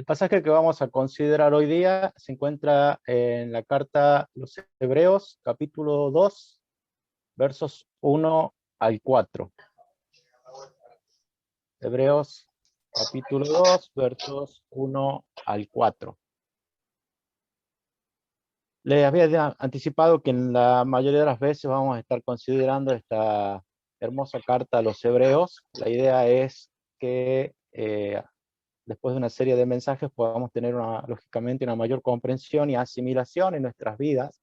El pasaje que vamos a considerar hoy día se encuentra en la carta a los Hebreos, capítulo 2, versos 1 al 4. Hebreos, capítulo 2, versos 1 al 4. Les había anticipado que en la mayoría de las veces vamos a estar considerando esta hermosa carta a los Hebreos. La idea es que después de una serie de mensajes podamos tener lógicamente una mayor comprensión y asimilación en nuestras vidas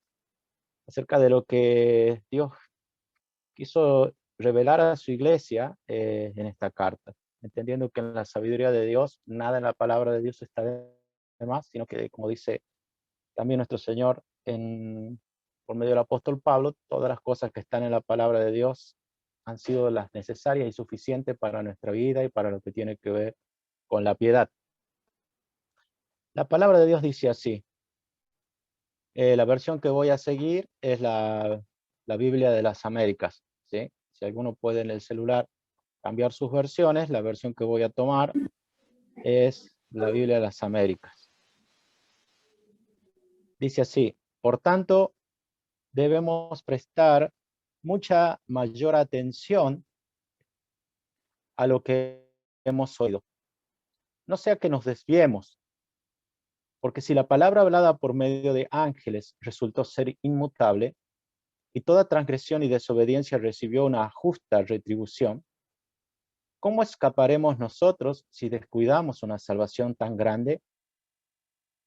acerca de lo que Dios quiso revelar a su iglesia en esta carta, entendiendo que en la sabiduría de Dios nada en la palabra de Dios está de más, sino que, como dice también nuestro Señor por medio del apóstol Pablo, todas las cosas que están en la palabra de Dios han sido las necesarias y suficientes para nuestra vida y para lo que tiene que ver con la piedad. La palabra de Dios dice así. La versión que voy a seguir es la Biblia de las Américas, ¿sí? Si alguno puede en el celular cambiar sus versiones, la versión que voy a tomar es la Biblia de las Américas. Dice así: por tanto, debemos prestar mucha mayor atención a lo que hemos oído. No sea que nos desviemos, porque si la palabra hablada por medio de ángeles resultó ser inmutable, y toda transgresión y desobediencia recibió una justa retribución, ¿cómo escaparemos nosotros si descuidamos una salvación tan grande,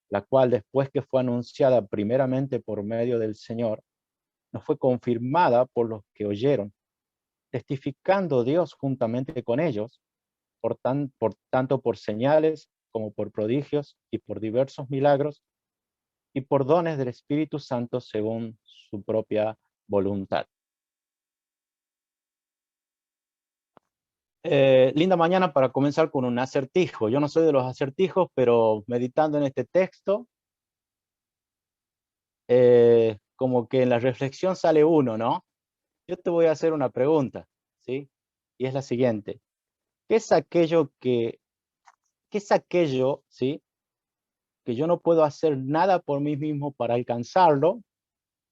la cual después que fue anunciada primeramente por medio del Señor, nos fue confirmada por los que oyeron, testificando Dios juntamente con ellos, tanto por señales como por prodigios y por diversos milagros y por dones del Espíritu Santo según su propia voluntad? Linda mañana para comenzar con un acertijo. Yo no soy de los acertijos, pero meditando en este texto, como que en la reflexión sale uno, ¿no? Yo te voy a hacer una pregunta, ¿sí? Y es la siguiente. ¿Qué es aquello, ¿sí? Que yo no puedo hacer nada por mí mismo para alcanzarlo,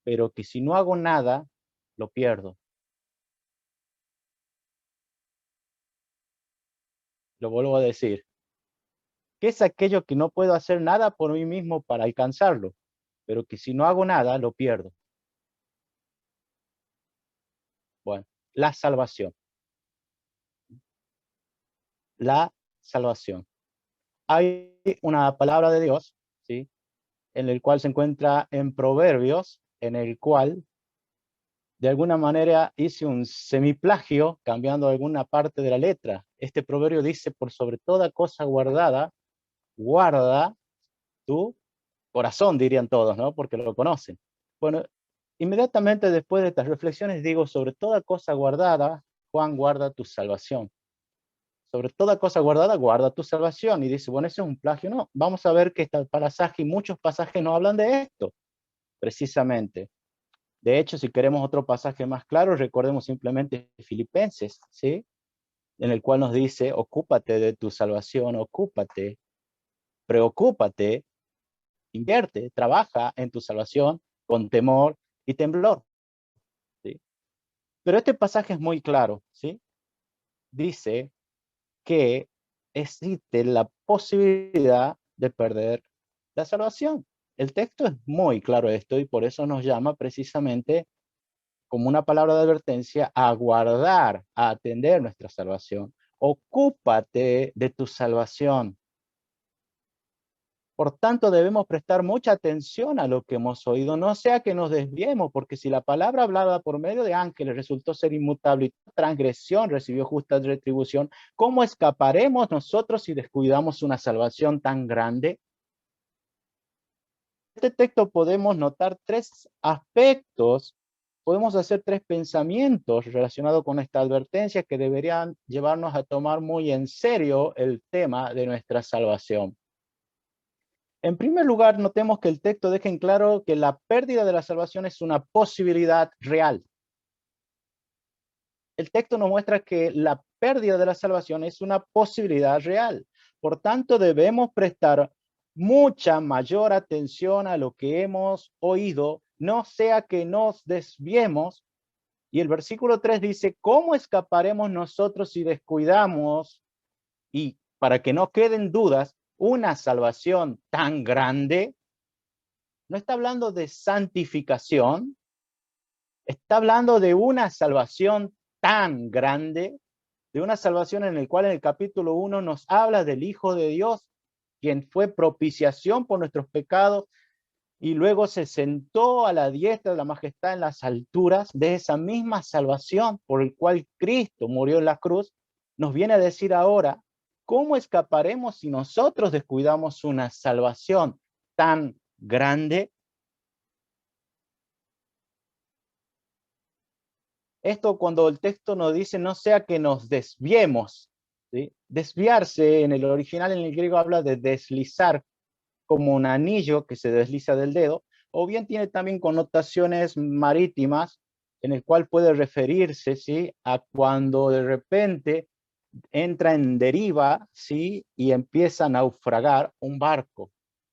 pero que si no hago nada, lo pierdo? Lo vuelvo a decir. ¿Qué es aquello que no puedo hacer nada por mí mismo para alcanzarlo, pero que si no hago nada, lo pierdo? Bueno, la salvación. La salvación. Hay una palabra de Dios, ¿sí? En el cual se encuentra en Proverbios, en el cual de alguna manera hice un semiplagio cambiando alguna parte de la letra. Este proverbio dice: por sobre toda cosa guardada, guarda tu corazón, dirían todos, ¿no? Porque lo conocen. Bueno, inmediatamente después de estas reflexiones digo: sobre toda cosa guardada, Juan, guarda tu salvación. Sobre toda cosa guardada, guarda tu salvación. Y dice, bueno, eso es un plagio. No, vamos a ver que este pasaje y muchos pasajes no hablan de esto, precisamente. De hecho, si queremos otro pasaje más claro, recordemos simplemente Filipenses, ¿sí? En el cual nos dice: ocúpate de tu salvación, ocúpate, preocúpate, invierte, trabaja en tu salvación con temor y temblor, ¿sí? Pero este pasaje es muy claro, ¿sí? Dice que existe la posibilidad de perder la salvación. El texto es muy claro esto y por eso nos llama precisamente como una palabra de advertencia a guardar, a atender nuestra salvación. Ocúpate de tu salvación. Por tanto, debemos prestar mucha atención a lo que hemos oído, no sea que nos desviemos, porque si la palabra hablada por medio de ángeles resultó ser inmutable y transgresión recibió justa retribución, ¿cómo escaparemos nosotros si descuidamos una salvación tan grande? En este texto podemos notar tres aspectos, podemos hacer tres pensamientos relacionados con esta advertencia que deberían llevarnos a tomar muy en serio el tema de nuestra salvación. En primer lugar, notemos que el texto deja en claro que la pérdida de la salvación es una posibilidad real. El texto nos muestra que la pérdida de la salvación es una posibilidad real. Por tanto, debemos prestar mucha mayor atención a lo que hemos oído, no sea que nos desviemos. Y el versículo 3 dice, ¿cómo escaparemos nosotros si descuidamos? Y para que no queden dudas, una salvación tan grande, no está hablando de santificación, está hablando de una salvación tan grande, de una salvación en el cual en el capítulo 1 nos habla del Hijo de Dios, quien fue propiciación por nuestros pecados, y luego se sentó a la diestra de la majestad en las alturas. De esa misma salvación por el cual Cristo murió en la cruz, nos viene a decir ahora, ¿cómo escaparemos si nosotros descuidamos una salvación tan grande? Esto cuando el texto nos dice, no sea que nos desviemos, ¿sí? Desviarse en el original, en el griego, habla de deslizar, como un anillo que se desliza del dedo, o bien tiene también connotaciones marítimas, en el cual puede referirse, ¿sí?, a cuando de repente entra en deriva, ¿sí?, y empieza a naufragar un barco.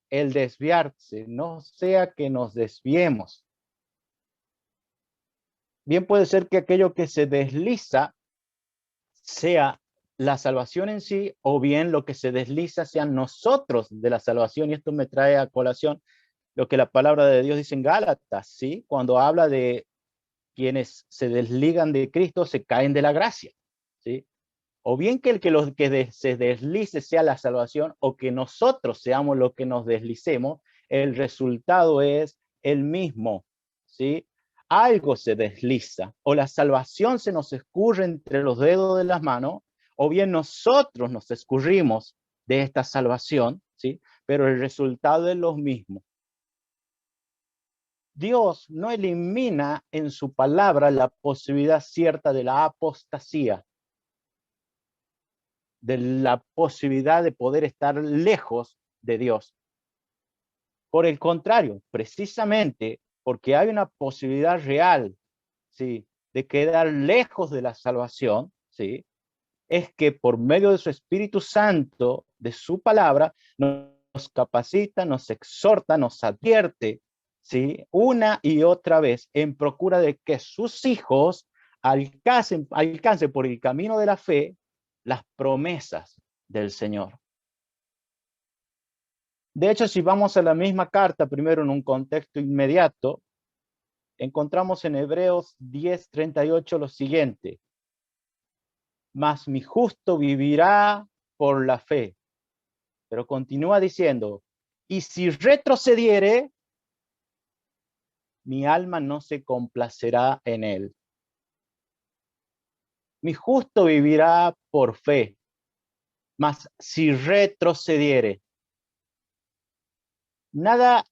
El desviarse, no sea que nos desviemos. Bien puede ser que aquello que se desliza sea la salvación en sí, o bien lo que se desliza sean nosotros de la salvación, y esto me trae a colación lo que la palabra de Dios dice en Gálatas, ¿sí? Cuando habla de quienes se desligan de Cristo, se caen de la gracia, ¿sí? O bien que se deslice sea la salvación, o que nosotros seamos los que nos deslicemos, el resultado es el mismo, ¿sí? Algo se desliza, o la salvación se nos escurre entre los dedos de las manos, o bien nosotros nos escurrimos de esta salvación, ¿sí? Pero el resultado es lo mismo. Dios no elimina en su palabra la posibilidad cierta de la apostasía, de la posibilidad de poder estar lejos de Dios. Por el contrario, precisamente porque hay una posibilidad real, ¿sí?, de quedar lejos de la salvación, ¿sí?, es que por medio de su Espíritu Santo, de su palabra, nos capacita, nos exhorta, nos advierte, ¿sí?, una y otra vez en procura de que sus hijos alcancen por el camino de la fe las promesas del Señor. De hecho, si vamos a la misma carta, primero en un contexto inmediato, encontramos en Hebreos 10:38 lo siguiente: mas mi justo vivirá por la fe. Pero continúa diciendo, y si retrocediere, mi alma no se complacerá en él. Mi justo vivirá por fe, mas si retrocediere, nada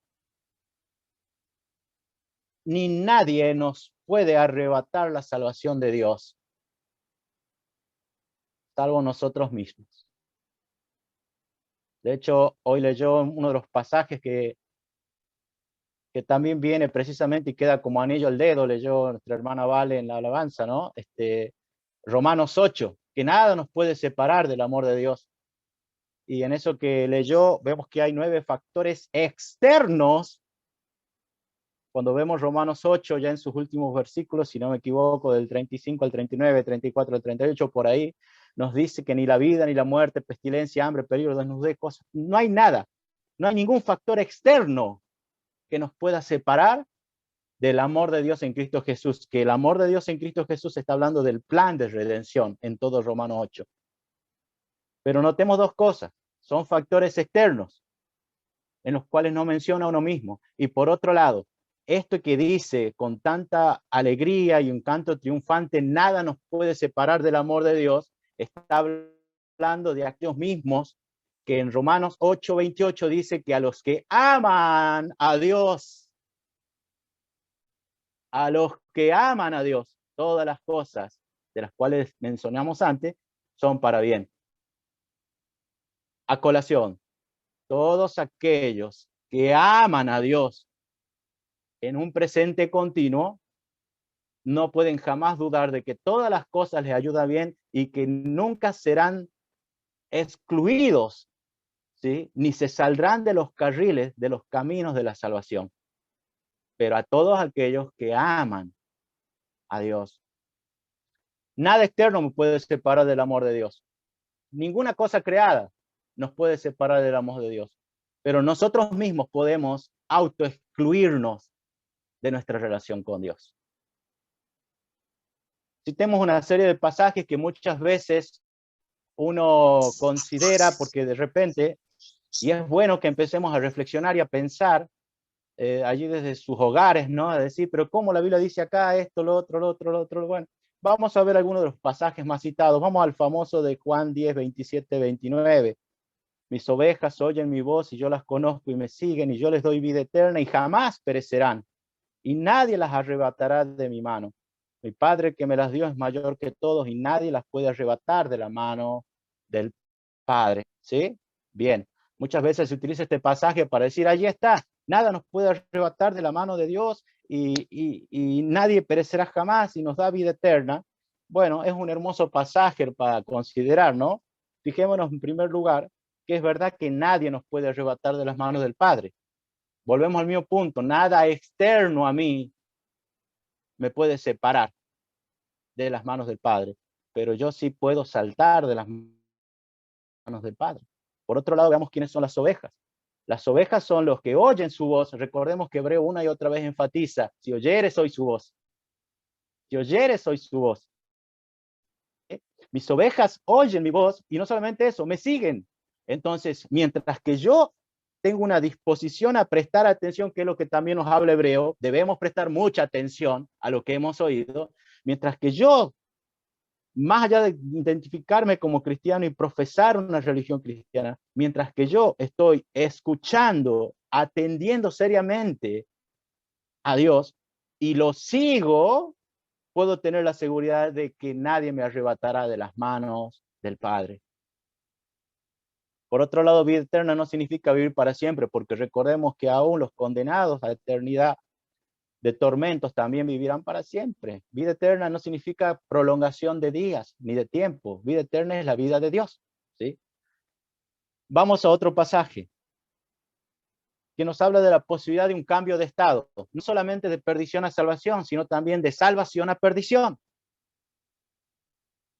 ni nadie nos puede arrebatar la salvación de Dios, salvo nosotros mismos. De hecho, hoy leyó uno de los pasajes que también viene precisamente y queda como anillo al dedo, leyó nuestra hermana Vale en la alabanza, ¿no? Romanos 8, que nada nos puede separar del amor de Dios. Y en eso que leyó, vemos que hay 9 factores externos. Cuando vemos Romanos 8, ya en sus últimos versículos, si no me equivoco, del 35 al 39, 34 al 38, por ahí, nos dice que ni la vida, ni la muerte, pestilencia, hambre, peligro, desnudez, cosas, no hay nada, no hay ningún factor externo que nos pueda separar del amor de Dios en Cristo Jesús, que el amor de Dios en Cristo Jesús está hablando del plan de redención en todo Romanos 8. Pero notemos dos cosas, son factores externos en los cuales no menciona uno mismo. Y por otro lado, esto que dice con tanta alegría y un canto triunfante, nada nos puede separar del amor de Dios, está hablando de aquellos mismos que en Romanos 8:28 dice que a los que aman a Dios, todas las cosas de las cuales mencionamos antes son para bien. A colación, todos aquellos que aman a Dios en un presente continuo no pueden jamás dudar de que todas las cosas les ayudan bien y que nunca serán excluidos, ¿sí? Ni se saldrán de los carriles, de los caminos de la salvación. Pero a todos aquellos que aman a Dios. Nada externo me puede separar del amor de Dios. Ninguna cosa creada nos puede separar del amor de Dios. Pero nosotros mismos podemos autoexcluirnos de nuestra relación con Dios. Citemos una serie de pasajes que muchas veces uno considera porque de repente, y es bueno que empecemos a reflexionar y a pensar allí desde sus hogares, ¿no? A decir, pero ¿cómo la Biblia dice acá esto, lo otro, lo otro, lo otro? Bueno, vamos a ver algunos de los pasajes más citados. Vamos al famoso de Juan 10, 27, 29. Mis ovejas oyen mi voz y yo las conozco y me siguen y yo les doy vida eterna y jamás perecerán y nadie las arrebatará de mi mano. Mi Padre que me las dio es mayor que todos y nadie las puede arrebatar de la mano del Padre. ¿Sí? Bien. Muchas veces se utiliza este pasaje para decir, allí está, nada nos puede arrebatar de la mano de Dios y nadie perecerá jamás y nos da vida eterna. Bueno, es un hermoso pasaje para considerar, ¿no? Fijémonos en primer lugar que es verdad que nadie nos puede arrebatar de las manos del Padre. Volvemos al mismo punto, nada externo a mí me puede separar de las manos del Padre, pero yo sí puedo saltar de las manos del Padre. Por otro lado, veamos quiénes son las ovejas. Las ovejas son los que oyen su voz. Recordemos que Hebreo una y otra vez enfatiza, si oyeres hoy su voz. Si oyeres hoy su voz. Mis ovejas oyen mi voz y no solamente eso, me siguen. Entonces, mientras que yo tengo una disposición a prestar atención, que es lo que también nos habla Hebreo, debemos prestar mucha atención a lo que hemos oído, mientras que yo, más allá de identificarme como cristiano y profesar una religión cristiana, mientras que yo estoy escuchando, atendiendo seriamente a Dios y lo sigo, puedo tener la seguridad de que nadie me arrebatará de las manos del Padre. Por otro lado, vida eterna no significa vivir para siempre, porque recordemos que aún los condenados a la eternidad de tormentos también vivirán para siempre. Vida eterna no significa prolongación de días ni de tiempo. Vida eterna es la vida de Dios, ¿sí? Vamos a otro pasaje que nos habla de la posibilidad de un cambio de estado, no solamente de perdición a salvación, sino también de salvación a perdición.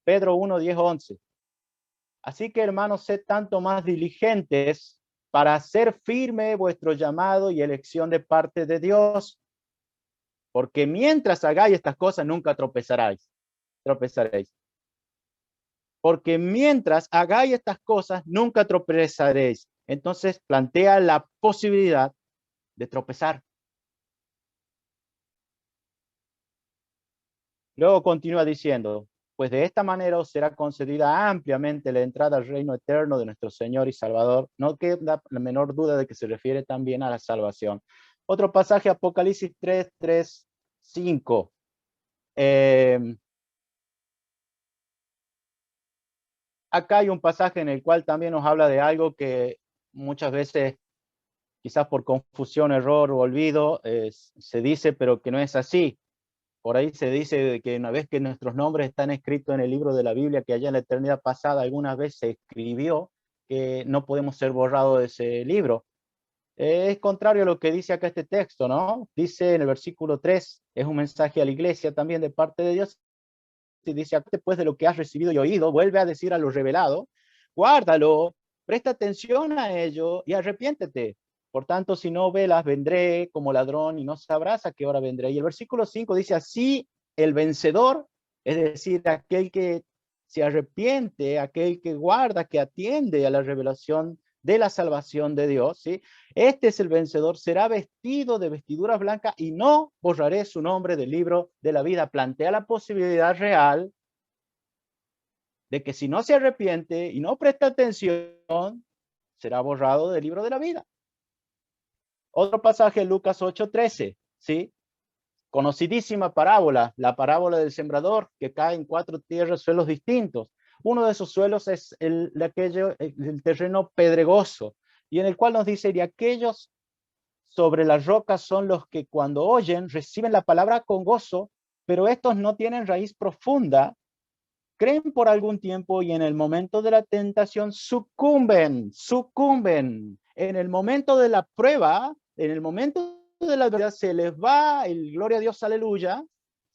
Pedro 1, 10, 11. Así que, hermanos, sed tanto más diligentes para hacer firme vuestro llamado y elección de parte de Dios, porque mientras hagáis estas cosas nunca tropezaréis. Porque mientras hagáis estas cosas nunca tropezaréis. Entonces plantea la posibilidad de tropezar. Luego continúa diciendo, pues de esta manera os será concedida ampliamente la entrada al reino eterno de nuestro Señor y Salvador. No queda la menor duda de que se refiere también a la salvación. Otro pasaje, Apocalipsis 3, 3, 5. Acá hay un pasaje en el cual también nos habla de algo que muchas veces, quizás por confusión, error o olvido, se dice, pero que no es así. Por ahí se dice que una vez que nuestros nombres están escritos en el libro de la Biblia, que allá en la eternidad pasada alguna vez se escribió, que no podemos ser borrados de ese libro. Es contrario a lo que dice acá este texto, ¿no? Dice en el versículo 3, es un mensaje a la iglesia también de parte de Dios, y dice, después de lo que has recibido y oído, vuelve a decir a lo revelado, guárdalo, presta atención a ello y arrepiéntete. Por tanto, si no velas, vendré como ladrón y no sabrás a qué hora vendré. Y el versículo 5 dice, así el vencedor, es decir, aquel que se arrepiente, aquel que guarda, que atiende a la revelación de la salvación de Dios, ¿sí? Este es el vencedor, será vestido de vestiduras blancas y no borraré su nombre del libro de la vida. Plantea la posibilidad real de que si no se arrepiente y no presta atención, será borrado del libro de la vida. Otro pasaje, Lucas 8:13, ¿sí? Conocidísima parábola, la parábola del sembrador que cae en 4 tierras, suelos distintos. Uno de esos suelos es el terreno pedregoso, y en el cual nos dice, y aquellos sobre las rocas son los que cuando oyen reciben la palabra con gozo, pero estos no tienen raíz profunda creen por algún tiempo y en el momento de la tentación sucumben. En el momento de la prueba, en el momento de la adversidad, se les va el gloria a Dios, aleluya,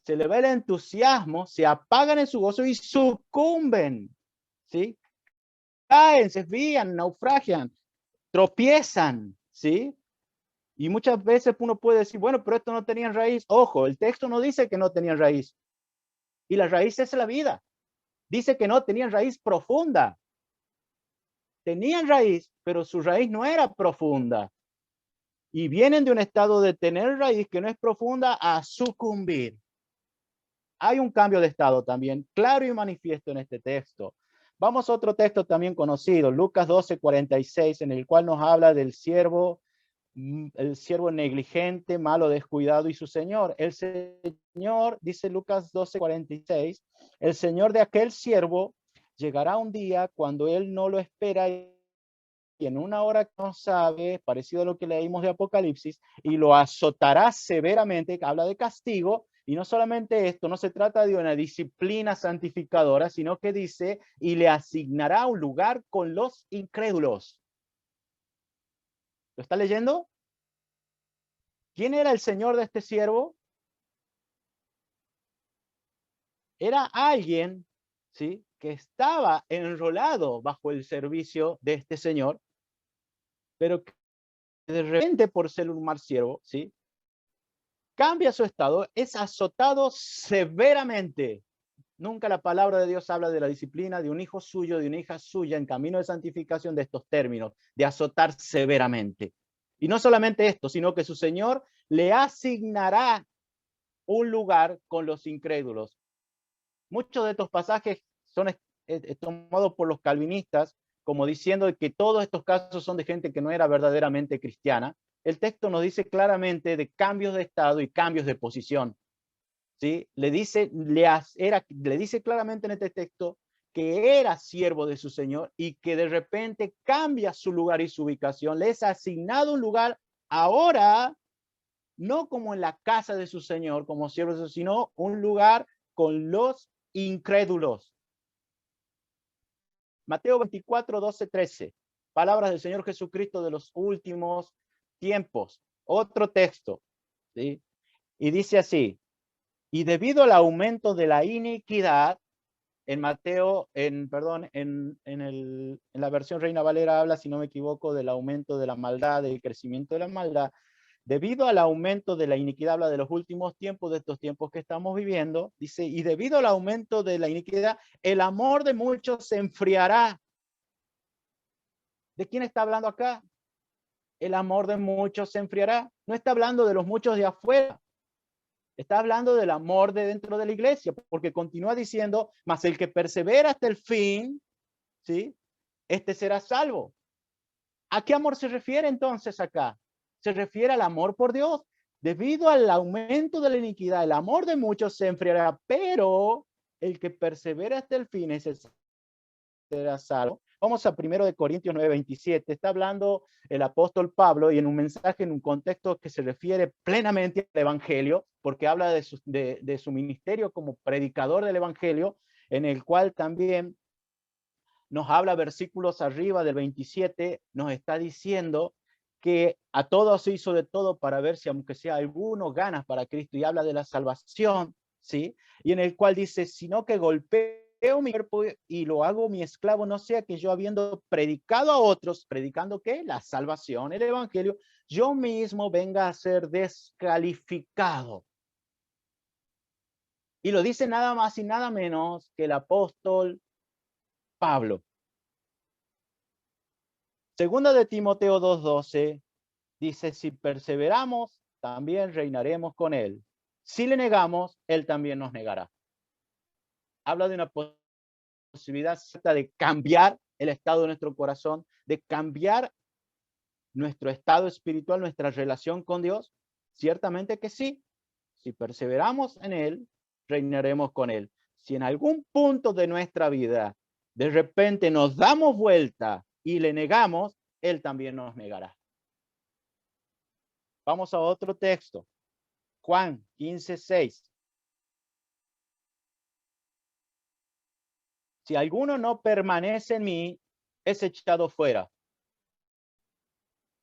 se les va el entusiasmo, se apagan en su gozo y sucumben, ¿sí? Caen, se desvían, naufragian, tropiezan, ¿sí? Y muchas veces uno puede decir, bueno, pero esto no tenía raíz. Ojo, el texto no dice que no tenían raíz. Y la raíz es la vida. Dice que no tenían raíz profunda. Tenían raíz, pero su raíz no era profunda. Y vienen de un estado de tener raíz que no es profunda a sucumbir. Hay un cambio de estado también, claro y manifiesto en este texto. Vamos a otro texto también conocido, Lucas 12:46, en el cual nos habla del siervo, el siervo negligente, malo, descuidado y su señor. El señor, dice Lucas 12:46, el señor de aquel siervo llegará un día cuando él no lo espera y en una hora que no sabe, parecido a lo que leímos de Apocalipsis, y lo azotará severamente, que habla de castigo, y no solamente esto, no se trata de una disciplina santificadora, sino que dice, y le asignará un lugar con los incrédulos. ¿Lo está leyendo? ¿Quién era el señor de este siervo? Era alguien, ¿sí?, que estaba enrolado bajo el servicio de este señor, pero que de repente, por ser un mal siervo, ¿sí?, cambia su estado, es azotado severamente. Nunca la palabra de Dios habla de la disciplina de un hijo suyo, de una hija suya en camino de santificación de estos términos, de azotar severamente. Y no solamente esto, sino que su Señor le asignará un lugar con los incrédulos. Muchos de estos pasajes son tomados por los calvinistas como diciendo que todos estos casos son de gente que no era verdaderamente cristiana. El texto nos dice claramente de cambios de estado y cambios de posición. ¿Sí? Le dice claramente en este texto que era siervo de su Señor y que de repente cambia su lugar y su ubicación. Le es asignado un lugar ahora, no como en la casa de su Señor, como siervo de su, sino un lugar con los incrédulos. Mateo 24, 12, 13. Palabras del Señor Jesucristo de los últimos tiempos. Otro texto, ¿sí? Y dice así, y debido al aumento de la iniquidad, en Mateo, en la versión Reina Valera habla, si no me equivoco, del aumento de la maldad, del crecimiento de la maldad. Debido al aumento de la iniquidad, habla de los últimos tiempos, de estos tiempos que estamos viviendo, dice, y debido al aumento de la iniquidad, el amor de muchos se enfriará. ¿De quién está hablando acá? El amor de muchos se enfriará. No está hablando de los muchos de afuera. Está hablando del amor de dentro de la iglesia, porque continúa diciendo, mas el que persevera hasta el fin, ¿sí?, este será salvo. ¿A qué amor se refiere entonces acá? Se refiere al amor por Dios. Debido al aumento de la iniquidad, el amor de muchos se enfriará, pero el que persevera hasta el fin, ese será salvo. Vamos a 1 Corintios 9:27. Está hablando el apóstol Pablo y en un mensaje, en un contexto que se refiere plenamente al evangelio, porque habla de su ministerio como predicador del evangelio, en el cual también nos habla versículos arriba del 27, nos está diciendo que a todos se hizo de todo para ver si aunque sea alguno ganas para Cristo, y habla de la salvación, ¿sí? Y en el cual dice, sino que golpeo mi cuerpo y lo hago mi esclavo, no sea que yo habiendo predicado a otros, predicando ¿qué? La salvación, el evangelio, yo mismo venga a ser descalificado. Y lo dice nada más y nada menos que el apóstol Pablo. Segunda de Timoteo 2:12 dice, si perseveramos, también reinaremos con él. Si le negamos, él también nos negará. Habla de una posibilidad de cambiar el estado de nuestro corazón, de cambiar nuestro estado espiritual, nuestra relación con Dios. Ciertamente que sí. Si perseveramos en él, reinaremos con él. Si en algún punto de nuestra vida de repente nos damos vuelta y le negamos, él también nos negará. Vamos a otro texto. Juan 15:6. Si alguno no permanece en mí, es echado fuera.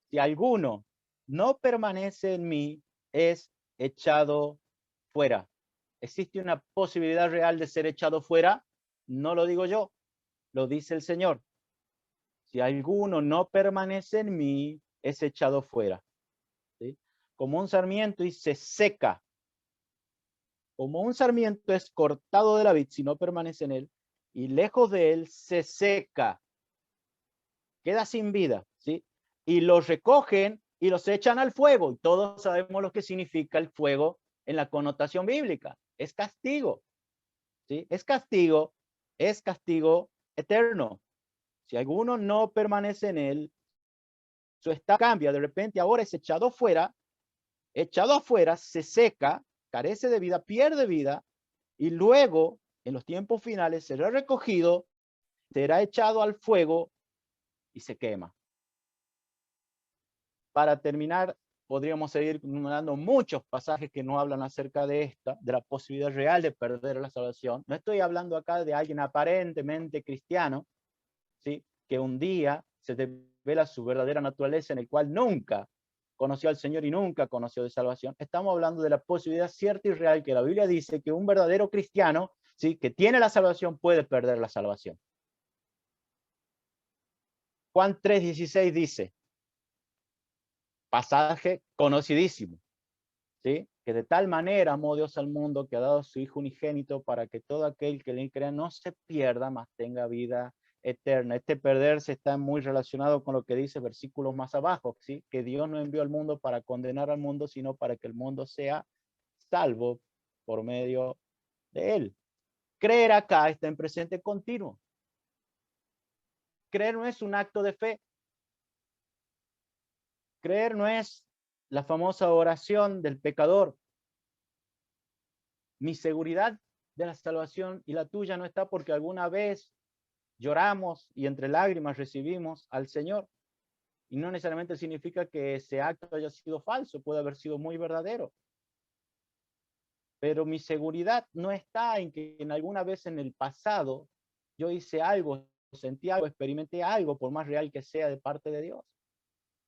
Si alguno no permanece en mí, es echado fuera. ¿Existe una posibilidad real de ser echado fuera? No lo digo yo, lo dice el Señor. Si alguno no permanece en mí, es echado fuera. ¿Sí? Como un sarmiento y se seca. Como un sarmiento es cortado de la vid si no permanece en él, y lejos de él se seca, queda sin vida, ¿sí? Y los recogen y los echan al fuego. Y todos sabemos lo que significa el fuego en la connotación bíblica. Es castigo, ¿sí? Es castigo eterno. Si alguno no permanece en él, su estado cambia. De repente ahora es echado afuera, se seca, carece de vida, pierde vida, y luego, en los tiempos finales, será recogido, será echado al fuego y se quema. Para terminar, podríamos seguir dando muchos pasajes que no hablan acerca de de la posibilidad real de perder la salvación. No estoy hablando acá de alguien aparentemente cristiano, ¿sí? Que un día se revela su verdadera naturaleza, en el cual nunca conoció al Señor y nunca conoció de salvación. Estamos hablando de la posibilidad cierta y real que la Biblia dice que un verdadero cristiano, ¿sí? Que tiene la salvación, puede perder la salvación. Juan 3:16 dice, pasaje conocidísimo, ¿sí? Que de tal manera amó Dios al mundo que ha dado a su Hijo unigénito para que todo aquel que le crea no se pierda, mas tenga vida eterna. Este perderse está muy relacionado con lo que dice versículos más abajo, ¿sí? Que Dios no envió al mundo para condenar al mundo, sino para que el mundo sea salvo por medio de él. Creer acá está en presente continuo. Creer no es un acto de fe. Creer no es la famosa oración del pecador. Mi seguridad de la salvación y la tuya no está porque alguna vez lloramos y entre lágrimas recibimos al Señor. Y no necesariamente significa que ese acto haya sido falso, puede haber sido muy verdadero. Pero mi seguridad no está en que en alguna vez en el pasado yo hice algo, sentí algo, experimenté algo, por más real que sea de parte de Dios.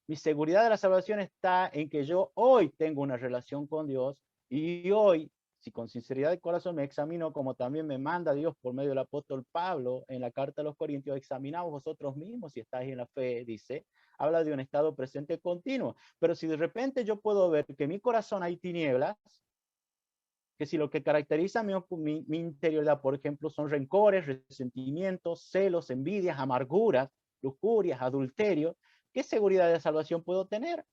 Mi seguridad de la salvación está en que yo hoy tengo una relación con Dios y hoy, si con sinceridad de corazón me examino, como también me manda Dios por medio del apóstol Pablo en la carta a los Corintios, examinaos vosotros mismos si estáis en la fe, dice, habla de un estado presente continuo. Pero si de repente yo puedo ver que en mi corazón hay tinieblas, que si lo que caracteriza mi interioridad, por ejemplo, son rencores, resentimientos, celos, envidias, amarguras, lujurias, adulterio, ¿qué seguridad de salvación puedo tener?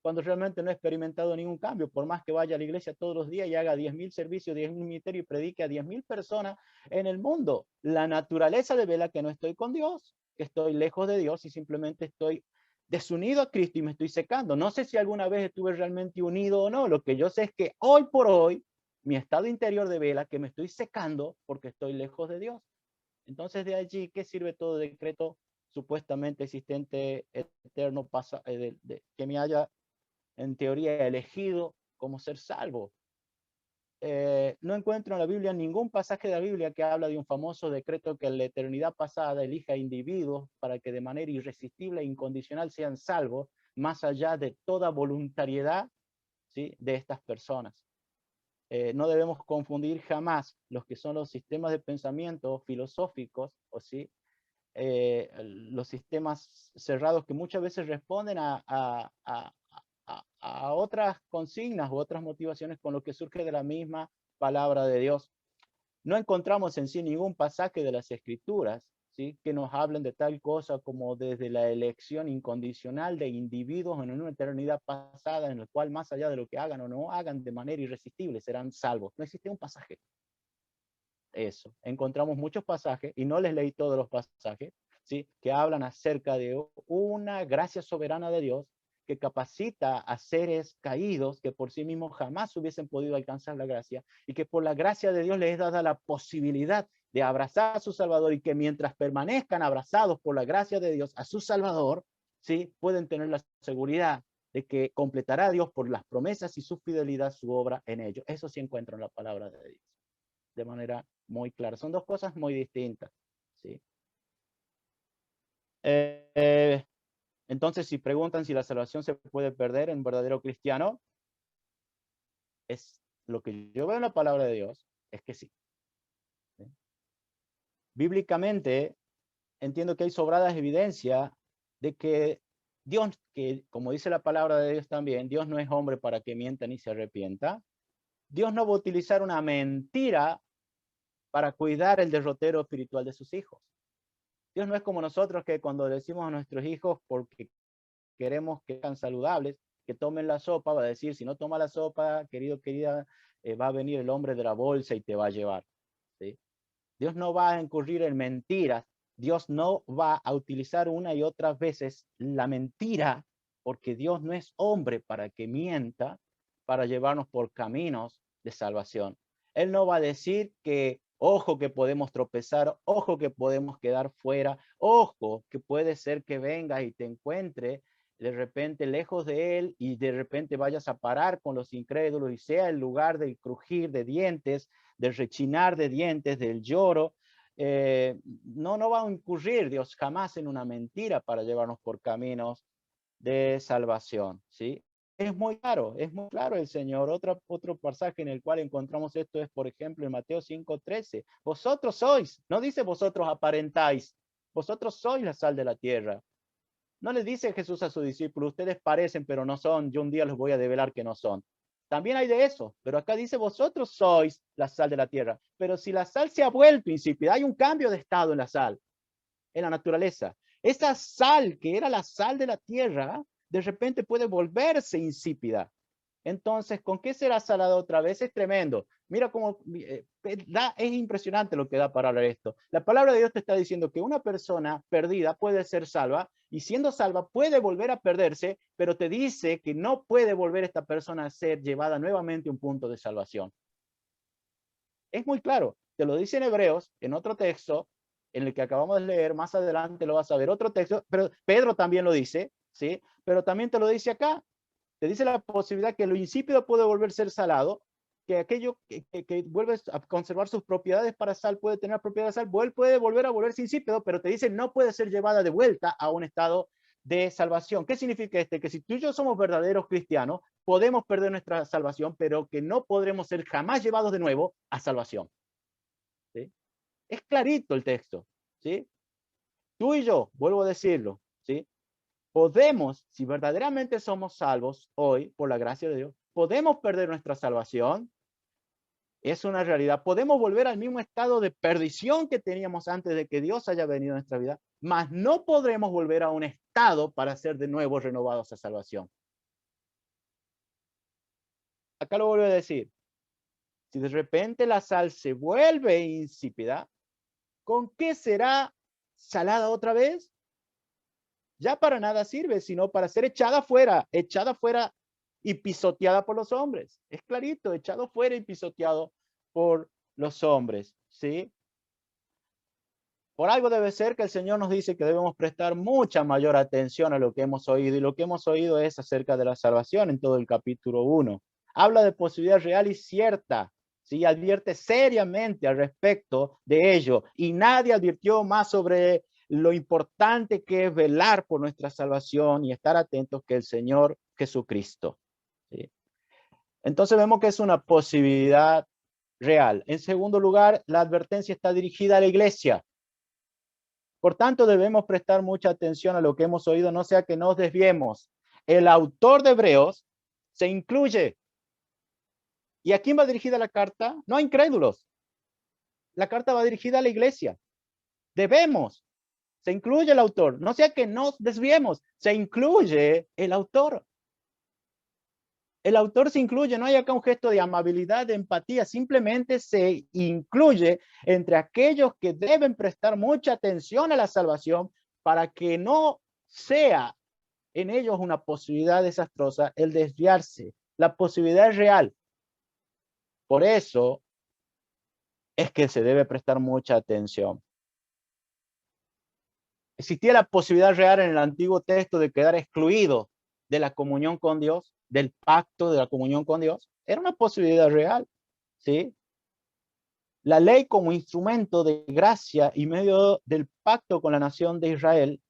Cuando realmente no he experimentado ningún cambio, por más que vaya a la iglesia todos los días y haga 10.000 servicios, 10.000 ministerios y predique a 10.000 personas en el mundo. La naturaleza revela que no estoy con Dios, que estoy lejos de Dios y simplemente estoy desunido a Cristo y me estoy secando. No sé si alguna vez estuve realmente unido o no. Lo que yo sé es que hoy por hoy mi estado interior revela que me estoy secando porque estoy lejos de Dios. Entonces de allí, ¿qué sirve todo decreto supuestamente existente, eterno, que me haya en teoría elegido como ser salvo? No encuentro en la Biblia ningún pasaje de la Biblia que habla de un famoso decreto que en la eternidad pasada elija individuos para que de manera irresistible e incondicional sean salvos, más allá de toda voluntariedad, ¿sí? De estas personas. No debemos confundir jamás los que son los sistemas de pensamiento filosóficos, o sí, los sistemas cerrados que muchas veces responden a otras consignas u otras motivaciones con lo que surge de la misma palabra de Dios. No encontramos en sí ningún pasaje de las Escrituras, ¿sí? Que nos hablen de tal cosa como desde la elección incondicional de individuos en una eternidad pasada en el cual más allá de lo que hagan o no hagan de manera irresistible serán salvos. No existe un pasaje. Eso. Encontramos muchos pasajes, y no les leí todos los pasajes, ¿sí? Que hablan acerca de una gracia soberana de Dios que capacita a seres caídos que por sí mismos jamás hubiesen podido alcanzar la gracia, y que por la gracia de Dios les es dada la posibilidad de abrazar a su Salvador, y que mientras permanezcan abrazados por la gracia de Dios a su Salvador, ¿sí? Pueden tener la seguridad de que completará Dios por las promesas y su fidelidad su obra en ellos. Eso sí encuentro en la palabra de Dios de manera muy clara. Son dos cosas muy distintas, ¿sí? Entonces, si preguntan si la salvación se puede perder en un verdadero cristiano, es lo que yo veo en la palabra de Dios, es que sí. ¿Sí? Bíblicamente, entiendo que hay sobradas evidencias de que Dios, que como dice la palabra de Dios también, Dios no es hombre para que mienta ni se arrepienta. Dios no va a utilizar una mentira para cuidar el derrotero espiritual de sus hijos. Dios no es como nosotros que cuando decimos a nuestros hijos porque queremos que sean saludables, que tomen la sopa, va a decir, si no toma la sopa, querido, querida, va a venir el hombre de la bolsa y te va a llevar. ¿Sí? Dios no va a incurrir en mentiras. Dios no va a utilizar una y otras veces la mentira, porque Dios no es hombre para que mienta, para llevarnos por caminos de salvación. Él no va a decir que, ojo, que podemos tropezar, ojo, que podemos quedar fuera, ojo, que puede ser que vengas y te encuentre de repente lejos de él y de repente vayas a parar con los incrédulos y sea el lugar del crujir de dientes, del rechinar de dientes, del lloro. No va a incurrir Dios jamás en una mentira para llevarnos por caminos de salvación, ¿sí? Es muy claro el Señor. Otro pasaje en el cual encontramos esto es, por ejemplo, en Mateo 5:13. Vosotros sois, no dice vosotros aparentáis, vosotros sois la sal de la tierra. No le dice Jesús a sus discípulos, ustedes parecen, pero no son, yo un día los voy a develar que no son. También hay de eso, pero acá dice, vosotros sois la sal de la tierra. Pero si la sal se ha vuelto insípida, hay un cambio de estado en la sal, en la naturaleza. Esa sal que era la sal de la tierra, de repente puede volverse insípida. Entonces, ¿con qué será salada otra vez? Es tremendo. Mira cómo es impresionante lo que da para hablar esto. La palabra de Dios te está diciendo que una persona perdida puede ser salva y siendo salva puede volver a perderse, pero te dice que no puede volver esta persona a ser llevada nuevamente a un punto de salvación. Es muy claro. Te lo dice en Hebreos, en otro texto, en el que acabamos de leer, más adelante lo vas a ver, otro texto, pero Pedro también lo dice, ¿sí? Pero también te lo dice acá. Te dice la posibilidad que lo insípido puede volver a ser salado, que aquello que vuelve a conservar sus propiedades para sal puede tener propiedades de sal, puede volver a volverse insípido, pero te dice no puede ser llevada de vuelta a un estado de salvación. ¿Qué significa este? Que si tú y yo somos verdaderos cristianos, podemos perder nuestra salvación, pero que no podremos ser jamás llevados de nuevo a salvación. ¿Sí? Es clarito el texto. ¿Sí? Tú y yo, vuelvo a decirlo, ¿sí? Podemos, si verdaderamente somos salvos hoy, por la gracia de Dios, podemos perder nuestra salvación. Es una realidad. Podemos volver al mismo estado de perdición que teníamos antes de que Dios haya venido a nuestra vida, mas no podremos volver a un estado para ser de nuevo renovados a salvación. Acá lo vuelvo a decir. Si de repente la sal se vuelve insípida, ¿con qué será salada otra vez? Ya para nada sirve, sino para ser echada fuera y pisoteada por los hombres. Es clarito, echado fuera y pisoteado por los hombres, ¿sí? Por algo debe ser que el Señor nos dice que debemos prestar mucha mayor atención a lo que hemos oído, y lo que hemos oído es acerca de la salvación en todo el capítulo 1. Habla de posibilidad real y cierta, ¿sí? Advierte seriamente al respecto de ello, y nadie advirtió más sobre lo importante que es velar por nuestra salvación y estar atentos que el Señor Jesucristo, ¿sí? Entonces vemos que es una posibilidad real. En segundo lugar, la advertencia está dirigida a la iglesia. Por tanto, debemos prestar mucha atención a lo que hemos oído, no sea que nos desviemos. El autor de Hebreos se incluye. ¿Y a quién va dirigida la carta? No a incrédulos. La carta va dirigida a la iglesia. Debemos. Se incluye el autor. No sea que nos desviemos. Se incluye el autor. El autor se incluye, no hay acá un gesto de amabilidad, de empatía, simplemente se incluye entre aquellos que deben prestar mucha atención a la salvación para que no sea en ellos una posibilidad desastrosa el desviarse. La posibilidad es real. Por eso es que se debe prestar mucha atención. Existía la posibilidad real en el Antiguo Texto de quedar excluido de la comunión con Dios, del pacto de la comunión con Dios. Era una posibilidad real, ¿sí? La ley como instrumento de gracia y medio del pacto con la nación de Israel,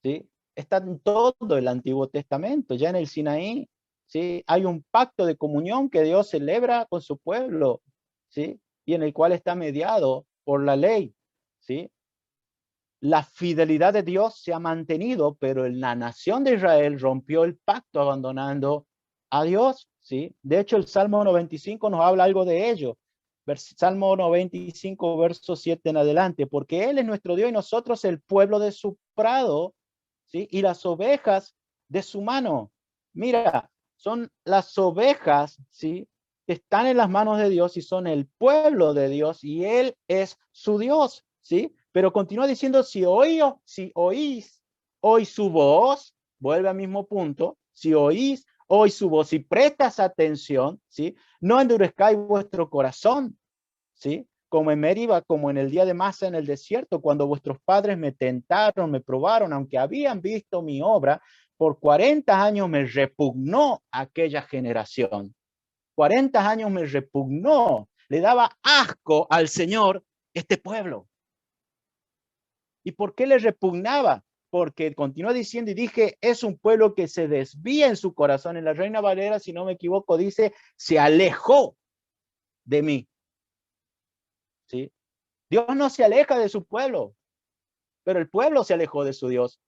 ¿sí? Está en todo el Antiguo Testamento, ya en el Sinaí, ¿sí? Hay un pacto de comunión que Dios celebra con su pueblo, ¿sí? Y en el cual está mediado por la ley, ¿sí? La fidelidad de Dios se ha mantenido, pero la nación de Israel rompió el pacto abandonando a Dios, ¿sí? De hecho, el Salmo 95 nos habla algo de ello. Salmo 95, verso 7 en adelante, porque Él es nuestro Dios y nosotros el pueblo de su prado, ¿sí? Y las ovejas de su mano. Mira, son las ovejas, ¿sí? Que están en las manos de Dios y son el pueblo de Dios y Él es su Dios, ¿sí? Pero continúa diciendo, si oís hoy su voz, vuelve al mismo punto, si oís hoy su voz, si prestas atención, ¿sí? No endurezcáis vuestro corazón, ¿sí? Como en Meriba, como en el día de Masa en el desierto, cuando vuestros padres me tentaron, me probaron, aunque habían visto mi obra, por 40 años me repugnó aquella generación. 40 años me repugnó, le daba asco al Señor este pueblo. ¿Y por qué le repugnaba? Porque continúa diciendo y dije, es un pueblo que se desvía en su corazón. En la Reina Valera, si no me equivoco, dice, se alejó de mí. ¿Sí? Dios no se aleja de su pueblo, pero el pueblo se alejó de su Dios.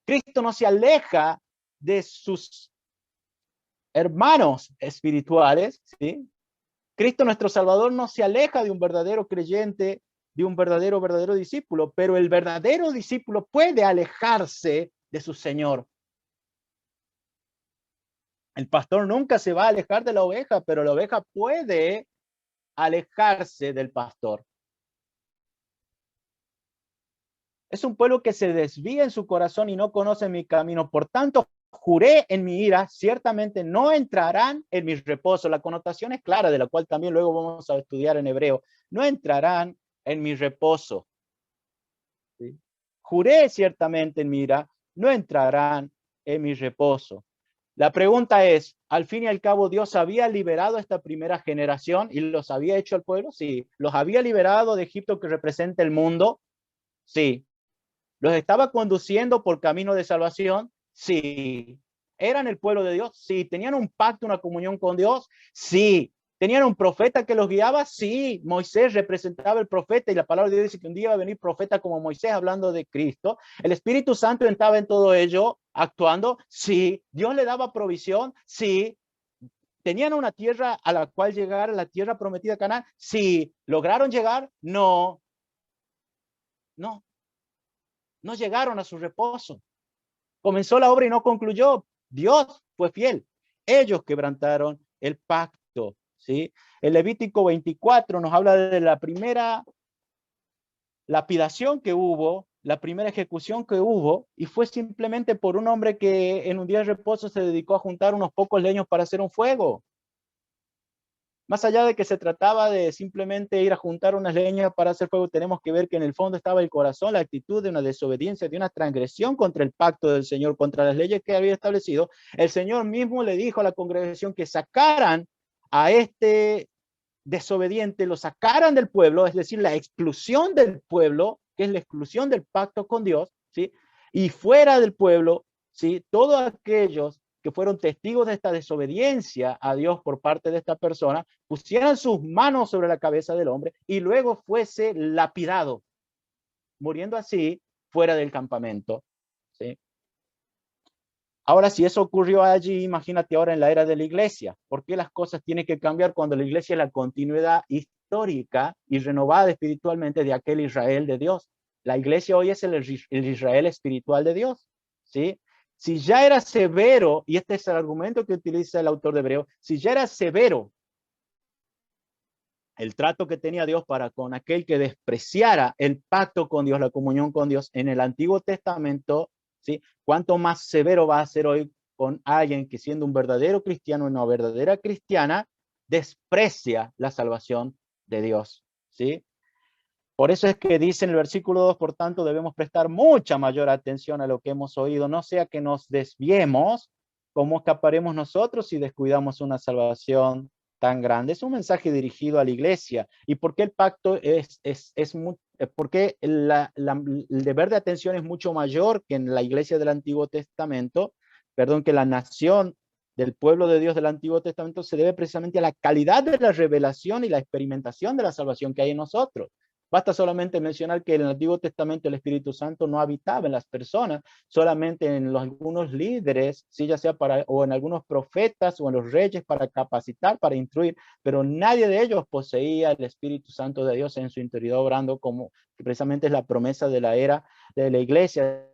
Cristo no se aleja de sus hermanos espirituales, ¿sí? Cristo nuestro Salvador no se aleja de un verdadero creyente, de un verdadero discípulo, pero el verdadero discípulo puede alejarse de su Señor. El pastor nunca se va a alejar de la oveja, pero la oveja puede alejarse del pastor. Es un pueblo que se desvía en su corazón y no conoce mi camino. Por tanto, juré en mi ira, ciertamente no entrarán en mi reposo. La connotación es clara, de la cual también luego vamos a estudiar en hebreo. No entrarán en mi reposo. ¿Sí? Juré ciertamente en mi ira, no entrarán en mi reposo. La pregunta es, al fin y al cabo, ¿Dios había liberado a esta primera generación y los había hecho al pueblo? Sí. ¿Los había liberado de Egipto que representa el mundo? Sí. ¿Los estaba conduciendo por camino de salvación? Sí. ¿Eran el pueblo de Dios? Sí. ¿Tenían un pacto, una comunión con Dios? Sí. ¿Tenían un profeta que los guiaba? Sí. Moisés representaba el profeta y la palabra de Dios dice que un día va a venir profeta como Moisés hablando de Cristo. ¿El Espíritu Santo estaba en todo ello actuando? Sí. ¿Dios le daba provisión? Sí. ¿Tenían una tierra a la cual llegar, a la tierra prometida Canaán? Sí. ¿Lograron llegar? No. No. No llegaron a su reposo. Comenzó la obra y no concluyó. Dios fue fiel. Ellos quebrantaron el pacto, ¿sí? El Levítico 24 nos habla de la primera lapidación que hubo, la primera ejecución que hubo, y fue simplemente por un hombre que en un día de reposo se dedicó a juntar unos pocos leños para hacer un fuego. Más allá de que se trataba de simplemente ir a juntar unas leñas para hacer fuego, tenemos que ver que en el fondo estaba el corazón, la actitud de una desobediencia, de una transgresión contra el pacto del Señor, contra las leyes que había establecido. El Señor mismo le dijo a la congregación que sacaran a este desobediente, lo sacaran del pueblo, es decir, la exclusión del pueblo, que es la exclusión del pacto con Dios, ¿sí? Y fuera del pueblo, ¿sí? Todos aquellos que fueron testigos de esta desobediencia a Dios por parte de esta persona, pusieran sus manos sobre la cabeza del hombre y luego fuese lapidado, muriendo así fuera del campamento, ¿sí? Ahora, si eso ocurrió allí, imagínate ahora en la era de la iglesia. ¿Por qué las cosas tienen que cambiar cuando la iglesia es la continuidad histórica y renovada espiritualmente de aquel Israel de Dios? La iglesia hoy es el Israel espiritual de Dios, ¿sí? Si ya era severo, y este es el argumento que utiliza el autor de Hebreo, si ya era severo el trato que tenía Dios para con aquel que despreciara el pacto con Dios, la comunión con Dios en el Antiguo Testamento, ¿sí? ¿Cuánto más severo va a ser hoy con alguien que siendo un verdadero cristiano, una verdadera cristiana, desprecia la salvación de Dios, ¿sí? Por eso es que dice en el versículo 2, por tanto, debemos prestar mucha mayor atención a lo que hemos oído, no sea que nos desviemos, ¿cómo escaparemos nosotros si descuidamos una salvación tan grande, es un mensaje dirigido a la iglesia. ¿Y por qué el pacto por qué el deber de atención es mucho mayor que en la iglesia del Antiguo Testamento? Perdón, que la nación del pueblo de Dios del Antiguo Testamento se debe precisamente a la calidad de la revelación y la experimentación de la salvación que hay en nosotros. Basta solamente mencionar que en el Antiguo Testamento el Espíritu Santo no habitaba en las personas, solamente en algunos líderes, ¿sí? Ya sea o en algunos profetas o en los reyes para capacitar, para instruir, pero nadie de ellos poseía el Espíritu Santo de Dios en su interior obrando, como que precisamente es la promesa de la era de la iglesia,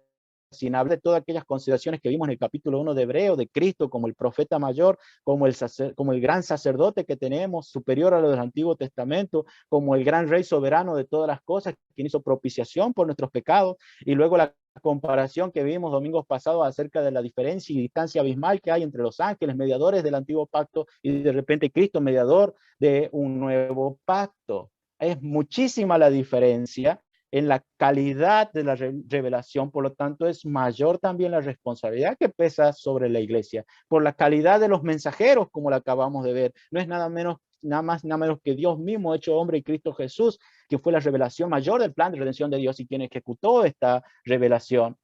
sin hablar de todas aquellas consideraciones que vimos en el capítulo 1 de Hebreo, de Cristo como el profeta mayor, como el gran sacerdote que tenemos, superior a lo del Antiguo Testamento, como el gran rey soberano de todas las cosas, quien hizo propiciación por nuestros pecados, y luego la comparación que vimos domingos pasados acerca de la diferencia y distancia abismal que hay entre los ángeles, mediadores del antiguo pacto, y de repente Cristo, mediador de un nuevo pacto. Es muchísima la diferencia en la calidad de la revelación, por lo tanto es mayor también la responsabilidad que pesa sobre la iglesia, por la calidad de los mensajeros, como lo acabamos de ver. No es nada más, nada menos que Dios mismo, hecho hombre, y Cristo Jesús, que fue la revelación mayor del plan de redención de Dios y quien ejecutó esta revelación.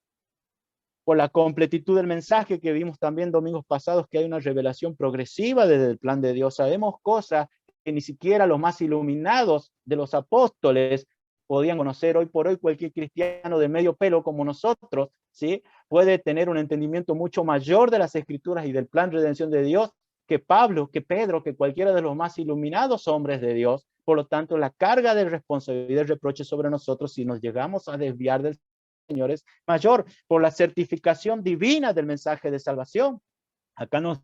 Por la completitud del mensaje que vimos también domingos pasados, que hay una revelación progresiva desde el plan de Dios. Sabemos cosas que ni siquiera los más iluminados de los apóstoles podían conocer. Hoy por hoy cualquier cristiano de medio pelo como nosotros, ¿sí? Puede tener un entendimiento mucho mayor de las escrituras y del plan de redención de Dios que Pablo, que Pedro, que cualquiera de los más iluminados hombres de Dios. Por lo tanto, la carga de responsabilidad y de reproche sobre nosotros si nos llegamos a desviar del Señor es mayor por la certificación divina del mensaje de salvación. Acá nos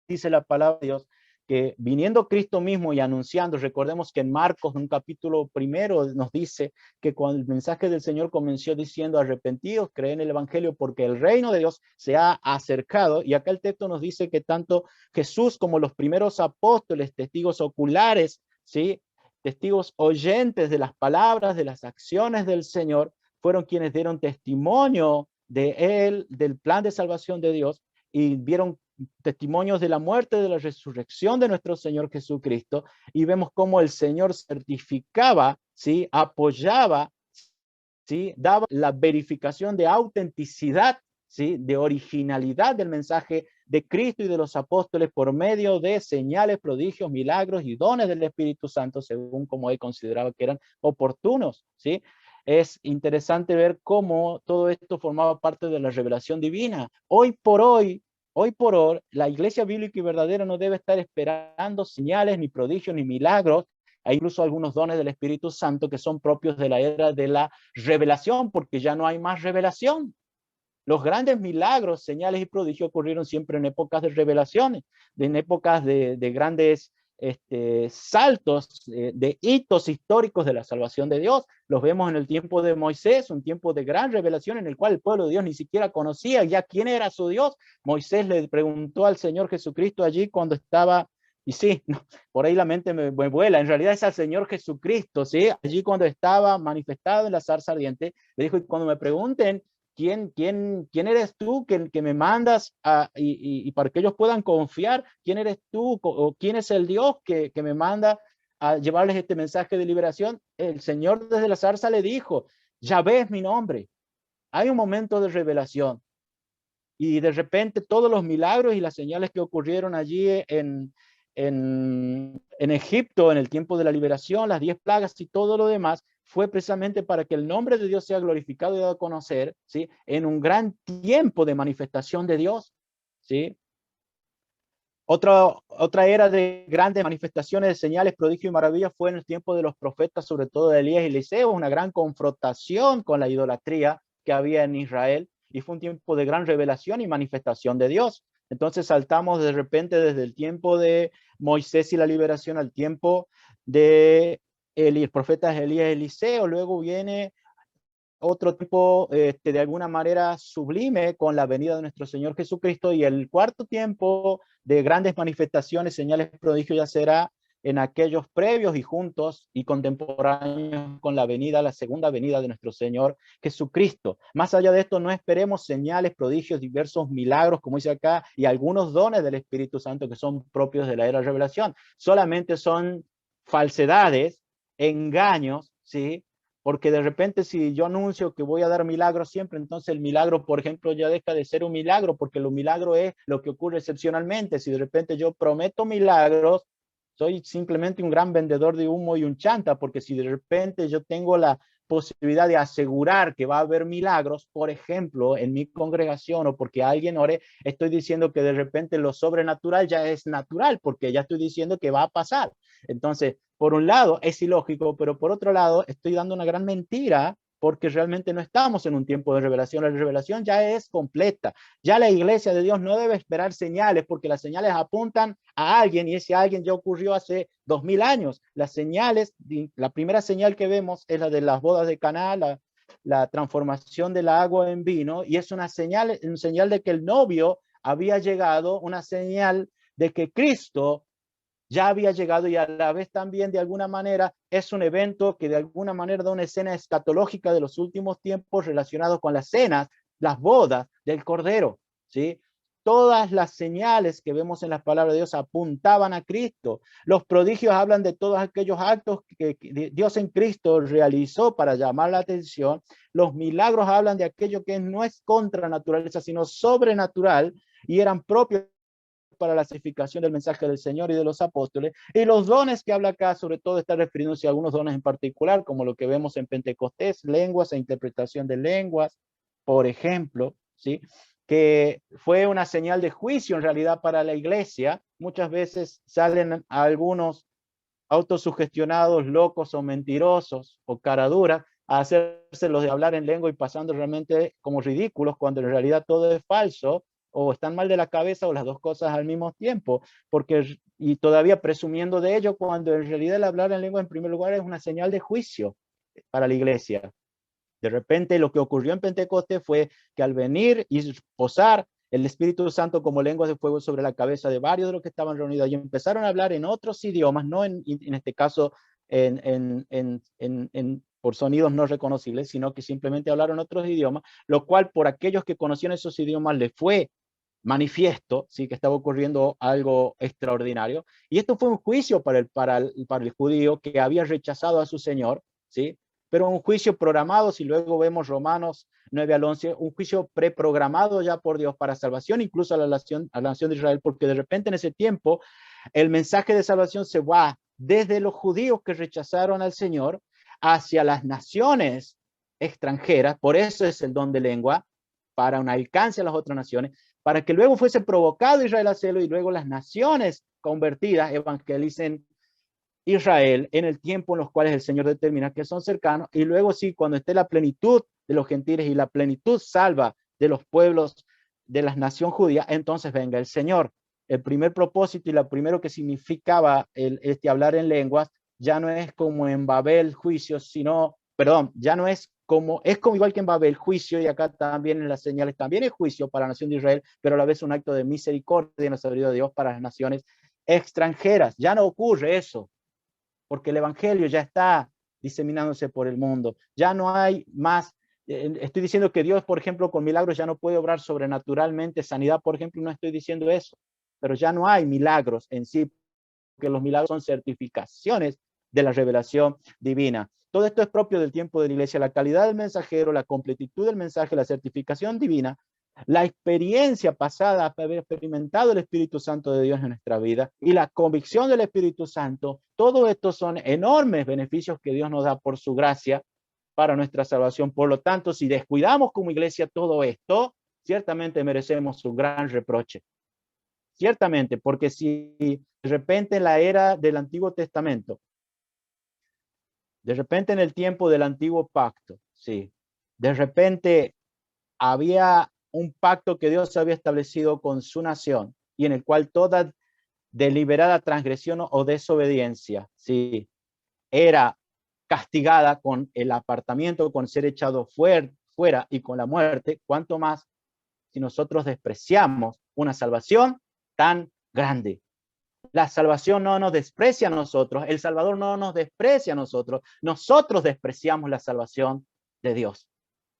dice la palabra de Dios que viniendo Cristo mismo y anunciando, recordemos que en Marcos, en un capítulo primero, nos dice que cuando el mensaje del Señor comenzó diciendo arrepentidos, creen en el Evangelio porque el reino de Dios se ha acercado, y acá el texto nos dice que tanto Jesús como los primeros apóstoles, testigos oculares, ¿sí? Testigos oyentes de las palabras, de las acciones del Señor, fueron quienes dieron testimonio de él, del plan de salvación de Dios, y vieron testimonios de la muerte, de la resurrección de nuestro Señor Jesucristo, y vemos cómo el Señor certificaba, ¿sí? Apoyaba, ¿sí? Daba la verificación de autenticidad, ¿sí? De originalidad del mensaje de Cristo y de los apóstoles por medio de señales, prodigios, milagros y dones del Espíritu Santo, según como él consideraba que eran oportunos, ¿sí? Es interesante ver cómo todo esto formaba parte de la revelación divina. Hoy por hoy, la iglesia bíblica y verdadera no debe estar esperando señales, ni prodigios, ni milagros. Hay incluso algunos dones del Espíritu Santo que son propios de la era de la revelación, porque ya no hay más revelación. Los grandes milagros, señales y prodigios ocurrieron siempre en épocas de revelaciones, en épocas de grandes saltos, de hitos históricos de la salvación de Dios. Los vemos en el tiempo de Moisés, un tiempo de gran revelación en el cual el pueblo de Dios ni siquiera conocía ya quién era su Dios. Moisés le preguntó al Señor Jesucristo allí cuando estaba, y sí, no, por ahí la mente me vuela, en realidad es al Señor Jesucristo, ¿sí? Allí cuando estaba manifestado en la zarza ardiente, le dijo, y cuando me pregunten, ¿quién eres tú que me mandas y para que ellos puedan confiar? ¿Quién eres tú o quién es el Dios que me manda a llevarles este mensaje de liberación? El Señor desde la zarza le dijo, Yahvé es mi nombre. Hay un momento de revelación y de repente todos los milagros y las señales que ocurrieron allí en Egipto en el tiempo de la liberación, las 10 plagas y todo lo demás, fue precisamente para que el nombre de Dios sea glorificado y dado a conocer, ¿sí? En un gran tiempo de manifestación de Dios, ¿sí? Otra era de grandes manifestaciones de señales, prodigios y maravillas fue en el tiempo de los profetas, sobre todo de Elías y Eliseo, una gran confrontación con la idolatría que había en Israel, y fue un tiempo de gran revelación y manifestación de Dios. Entonces saltamos de repente desde el tiempo de Moisés y la liberación al tiempo de el profeta Elías y Eliseo, luego viene otro tipo de alguna manera sublime con la venida de nuestro Señor Jesucristo, y el cuarto tiempo de grandes manifestaciones, señales, prodigios ya será en aquellos previos y juntos y contemporáneos con la segunda venida de nuestro Señor Jesucristo. Más allá de esto, no esperemos señales, prodigios, diversos milagros, como dice acá, y algunos dones del Espíritu Santo que son propios de la era de revelación. Solamente son falsedades, engaños, ¿sí? Porque de repente si yo anuncio que voy a dar milagros siempre, entonces el milagro, por ejemplo, ya deja de ser un milagro, porque lo milagro es lo que ocurre excepcionalmente. Si de repente yo prometo milagros, soy simplemente un gran vendedor de humo y un chanta, porque si de repente yo tengo la posibilidad de asegurar que va a haber milagros, por ejemplo, en mi congregación o porque alguien ore, estoy diciendo que de repente lo sobrenatural ya es natural, porque ya estoy diciendo que va a pasar. Entonces, por un lado es ilógico, pero por otro lado estoy dando una gran mentira porque realmente no estamos en un tiempo de revelación. La revelación ya es completa. Ya la iglesia de Dios no debe esperar señales porque las señales apuntan a alguien y ese alguien ya ocurrió hace 2000 años. Las señales, la primera señal que vemos es la de las bodas de Caná, la transformación del agua en vino, y es una señal de que el novio había llegado, una señal de que Cristo ya había llegado, y a la vez también de alguna manera es un evento que de alguna manera da una escena escatológica de los últimos tiempos relacionados con las cenas, las bodas del Cordero, ¿sí? Todas las señales que vemos en las palabras de Dios apuntaban a Cristo. Los prodigios hablan de todos aquellos actos que Dios en Cristo realizó para llamar la atención. Los milagros hablan de aquello que no es contra naturaleza, sino sobrenatural, y eran propios para la certificación del mensaje del Señor y de los apóstoles. Y los dones que habla acá, sobre todo, está refiriéndose a algunos dones en particular, como lo que vemos en Pentecostés, lenguas e interpretación de lenguas, por ejemplo, ¿sí? Que fue una señal de juicio en realidad para la iglesia. Muchas veces salen algunos autosugestionados, locos o mentirosos o caraduras a hacerse los de hablar en lengua y pasando realmente como ridículos cuando en realidad todo es falso, o están mal de la cabeza, o las dos cosas al mismo tiempo, porque y todavía presumiendo de ello, cuando en realidad el hablar en lengua en primer lugar es una señal de juicio para la iglesia. De repente lo que ocurrió en Pentecostés fue que al venir y posar el Espíritu Santo como lenguas de fuego sobre la cabeza de varios de los que estaban reunidos y empezaron a hablar en otros idiomas, no en este caso por sonidos no reconocibles, sino que simplemente hablaron otros idiomas, lo cual por aquellos que conocían esos idiomas les fue manifiesto, sí, que estaba ocurriendo algo extraordinario. Y esto fue un juicio para el judío que había rechazado a su Señor, ¿sí? Pero un juicio programado, si luego vemos Romanos 9 al 11, un juicio preprogramado ya por Dios para salvación, incluso a la nación de Israel, porque de repente en ese tiempo el mensaje de salvación se va desde los judíos que rechazaron al Señor hacia las naciones extranjeras, por eso es el don de lengua, para un alcance a las otras naciones, para que luego fuese provocado Israel a hacerlo y luego las naciones convertidas evangelicen Israel en el tiempo en los cuales el Señor determina que son cercanos, y luego sí, cuando esté la plenitud de los gentiles y la plenitud salva de los pueblos de la nación judía, entonces venga el Señor. El primer propósito y lo primero que significaba hablar en lenguas ya no es como en Babel juicio, sino, perdón, ya no es como igual que en Babel juicio, y acá también en las señales también es juicio para la nación de Israel, pero a la vez un acto de misericordia y la sabiduría de Dios para las naciones extranjeras. Ya no ocurre eso, porque el evangelio ya está diseminándose por el mundo. Ya no hay más. Estoy diciendo que Dios, por ejemplo, con milagros ya no puede obrar sobrenaturalmente, sanidad, por ejemplo, no estoy diciendo eso, pero ya no hay milagros en sí, porque los milagros son certificaciones de la revelación divina. Todo esto es propio del tiempo de la iglesia, la calidad del mensajero, la completitud del mensaje, la certificación divina, la experiencia pasada, haber experimentado el Espíritu Santo de Dios en nuestra vida y la convicción del Espíritu Santo, todo esto son enormes beneficios que Dios nos da por su gracia para nuestra salvación. Por lo tanto, si descuidamos como iglesia todo esto, ciertamente merecemos un gran reproche. Ciertamente, porque si de repente en la era del Antiguo Testamento, de repente en el tiempo del Antiguo Pacto, sí, de repente había un pacto que Dios había establecido con su nación y en el cual toda deliberada transgresión o desobediencia, sí, era castigada con el apartamiento, con ser echado fuera y con la muerte, cuanto más si nosotros despreciamos una salvación tan grande. La salvación no nos desprecia a nosotros, el Salvador no nos desprecia a nosotros, nosotros despreciamos la salvación de Dios.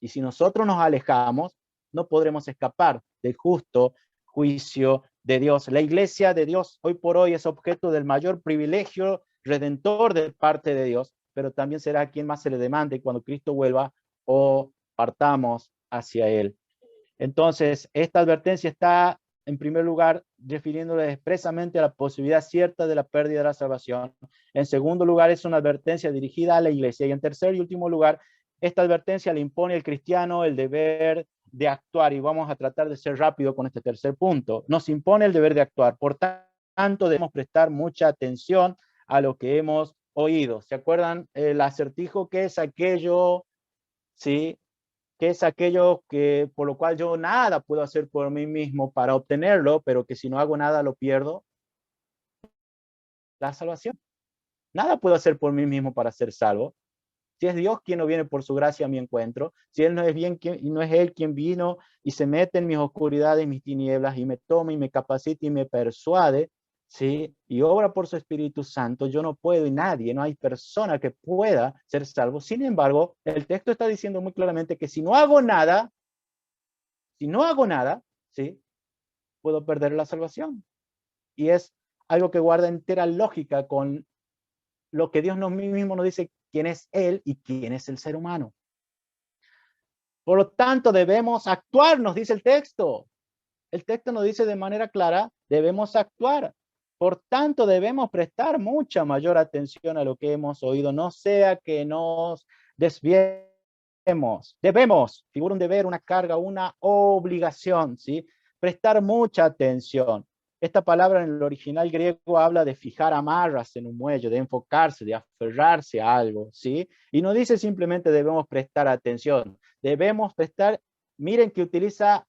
Y si nosotros nos alejamos, no podremos escapar del justo juicio de Dios. La iglesia de Dios hoy por hoy es objeto del mayor privilegio redentor de parte de Dios, pero también será a quien más se le demande cuando Cristo vuelva o partamos hacia Él. Entonces, esta advertencia está, en primer lugar, refiriéndole expresamente a la posibilidad cierta de la pérdida de la salvación. En segundo lugar, es una advertencia dirigida a la iglesia. Y en tercer y último lugar, esta advertencia le impone al cristiano el deber de actuar. Y vamos a tratar de ser rápido con este tercer punto. Nos impone el deber de actuar. Por tanto, debemos prestar mucha atención a lo que hemos oído. ¿Se acuerdan el acertijo? ¿Qué es aquello? Sí, que es aquello que por lo cual yo nada puedo hacer por mí mismo para obtenerlo, pero que si no hago nada lo pierdo. La salvación. Nada puedo hacer por mí mismo para ser salvo. Si es Dios quien no viene por su gracia a mi encuentro, si Él no es bien y no es Él quien vino y se mete en mis oscuridades, mis tinieblas y me toma y me capacita y me persuade, ¿sí? Y obra por su Espíritu Santo, yo no puedo y nadie, no hay persona que pueda ser salvo. Sin embargo, el texto está diciendo muy claramente que si no hago nada, ¿sí? Puedo perder la salvación. Y es algo que guarda entera lógica con lo que Dios mismo nos dice quién es Él y quién es el ser humano. Por lo tanto, debemos actuar, nos dice el texto. El texto nos dice de manera clara, debemos actuar. Por tanto, debemos prestar mucha mayor atención a lo que hemos oído, no sea que nos desviemos. Debemos, figura un deber, una carga, una obligación, ¿sí? Prestar mucha atención. Esta palabra en el original griego habla de fijar amarras en un muelle, de enfocarse, de aferrarse a algo, ¿sí? Y no dice simplemente debemos prestar atención, debemos prestar, miren que utiliza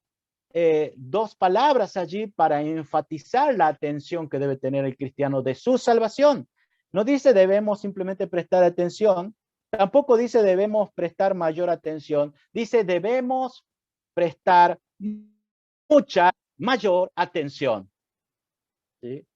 dos palabras allí para enfatizar la atención que debe tener el cristiano de su salvación. No dice debemos simplemente prestar atención, tampoco dice debemos prestar mayor atención, dice debemos prestar mucha mayor atención. ¿Sí?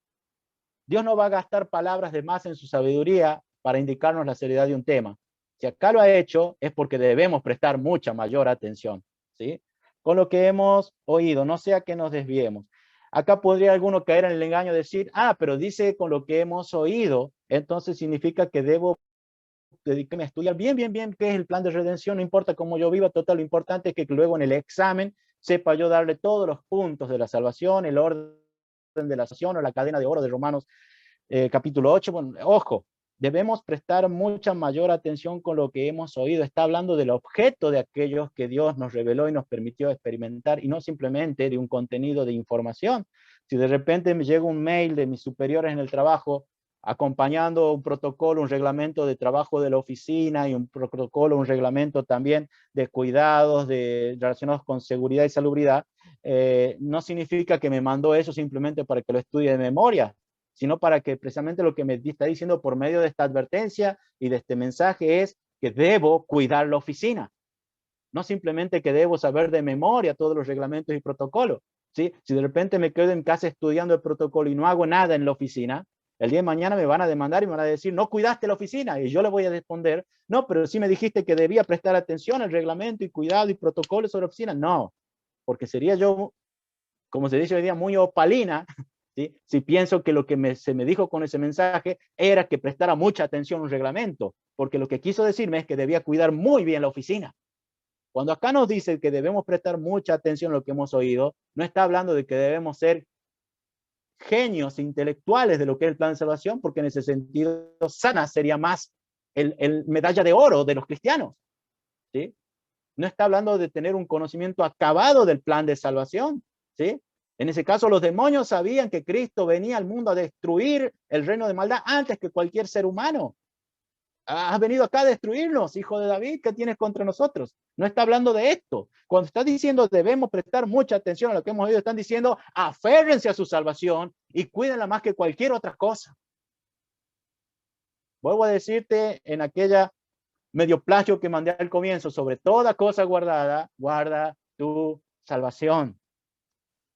Dios no va a gastar palabras de más en su sabiduría para indicarnos la seriedad de un tema. Si acá lo ha hecho, es porque debemos prestar mucha mayor atención, ¿sí? Con lo que hemos oído, no sea que nos desviemos. Acá podría alguno caer en el engaño de decir, pero dice con lo que hemos oído, entonces significa que debo dedicarme a estudiar bien qué es el plan de redención, no importa cómo yo viva, total, lo importante es que luego en el examen sepa yo darle todos los puntos de la salvación, el orden de la salvación o la cadena de oro de Romanos capítulo 8. Bueno, ojo, debemos prestar mucha mayor atención con lo que hemos oído. Está hablando del objeto de aquellos que Dios nos reveló y nos permitió experimentar y no simplemente de un contenido de información. Si de repente me llega un mail de mis superiores en el trabajo acompañando un protocolo, un reglamento de trabajo de la oficina y un protocolo, un reglamento también de cuidados relacionados con seguridad y salubridad, no significa que me mandó eso simplemente para que lo estudie de memoria, sino para que precisamente lo que me está diciendo por medio de esta advertencia y de este mensaje es que debo cuidar la oficina. No simplemente que debo saber de memoria todos los reglamentos y protocolos, ¿sí? Si de repente me quedo en casa estudiando el protocolo y no hago nada en la oficina, el día de mañana me van a demandar y me van a decir, no cuidaste la oficina. Y yo le voy a responder, no, pero sí me dijiste que debía prestar atención al reglamento y cuidado y protocolo sobre la oficina. No, porque sería yo, como se dice hoy día, muy opalina, ¿sí? Si pienso que lo que se me dijo con ese mensaje era que prestara mucha atención a un reglamento, porque lo que quiso decirme es que debía cuidar muy bien la oficina. Cuando acá nos dice que debemos prestar mucha atención a lo que hemos oído, no está hablando de que debemos ser genios intelectuales de lo que es el plan de salvación, porque en ese sentido sana sería más el medalla de oro de los cristianos, ¿sí? No está hablando de tener un conocimiento acabado del plan de salvación, ¿sí? En ese caso, los demonios sabían que Cristo venía al mundo a destruir el reino de maldad antes que cualquier ser humano. Has venido acá a destruirnos, hijo de David, ¿qué tienes contra nosotros? No está hablando de esto. Cuando está diciendo debemos prestar mucha atención a lo que hemos oído, están diciendo aférrense a su salvación y cuídenla más que cualquier otra cosa. Vuelvo a decirte en aquella medio plagio que mandé al comienzo, sobre toda cosa guardada, guarda tu salvación.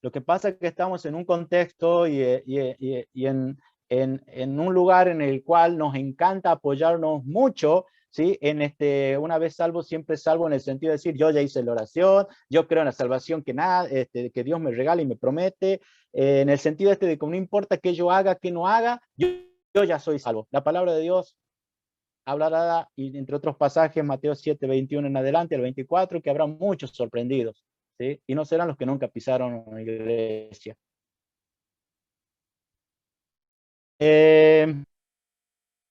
Lo que pasa es que estamos en un contexto y en un lugar en el cual nos encanta apoyarnos mucho, ¿sí? Una vez salvo, siempre salvo, en el sentido de decir, yo ya hice la oración, yo creo en la salvación que, nada, que Dios me regala y me promete, en el sentido de que no importa que yo haga, que no haga, yo ya soy salvo. La palabra de Dios hablará, y entre otros pasajes, Mateo 7, 21 en adelante, al 24, que habrá muchos sorprendidos, ¿sí? Y no serán los que nunca pisaron la iglesia.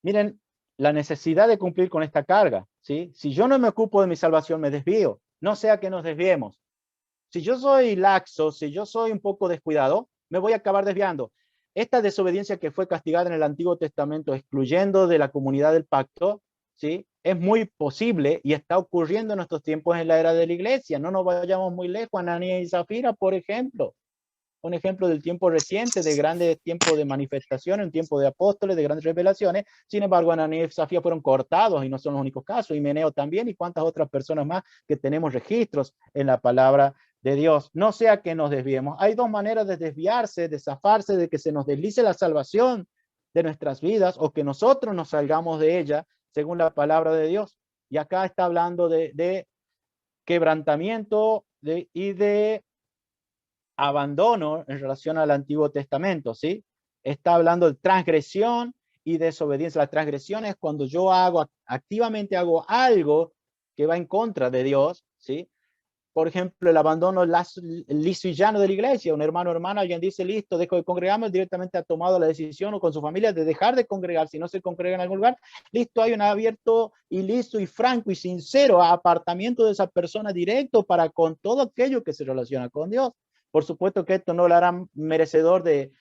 Miren, la necesidad de cumplir con esta carga, ¿sí? Si yo no me ocupo de mi salvación, me desvío. No sea que nos desviemos. Si yo soy laxo, si yo soy un poco descuidado, me voy a acabar desviando. Esta desobediencia que fue castigada en el Antiguo Testamento, excluyendo de la comunidad del pacto, ¿sí? Es muy posible y está ocurriendo en nuestros tiempos en la era de la iglesia. No nos vayamos muy lejos. Ananías y Zafira, por ejemplo. Un ejemplo del tiempo reciente, de grandes tiempos de manifestación, un tiempo de apóstoles, de grandes revelaciones. Sin embargo, Ananías y Zafira fueron cortados y no son los únicos casos. Y Meneo también, y cuántas otras personas más que tenemos registros en la palabra de Dios. No sea que nos desviemos. Hay dos maneras de desviarse, de zafarse, de que se nos deslice la salvación de nuestras vidas o que nosotros nos salgamos de ella, según la palabra de Dios. Y acá está hablando de quebrantamiento y de abandono en relación al Antiguo Testamento, ¿sí? Está hablando de transgresión y desobediencia. La transgresión es cuando yo activamente hago algo que va en contra de Dios, ¿sí? Por ejemplo, el abandono liso y llano de la iglesia. Un hermano o hermana, alguien dice, listo, dejo de congregarme, directamente ha tomado la decisión o con su familia de dejar de congregar. Si no se congrega en algún lugar, listo, hay un abierto y listo y franco y sincero apartamiento de esa persona directo para con todo aquello que se relaciona con Dios. Por supuesto que esto no lo hará merecedor de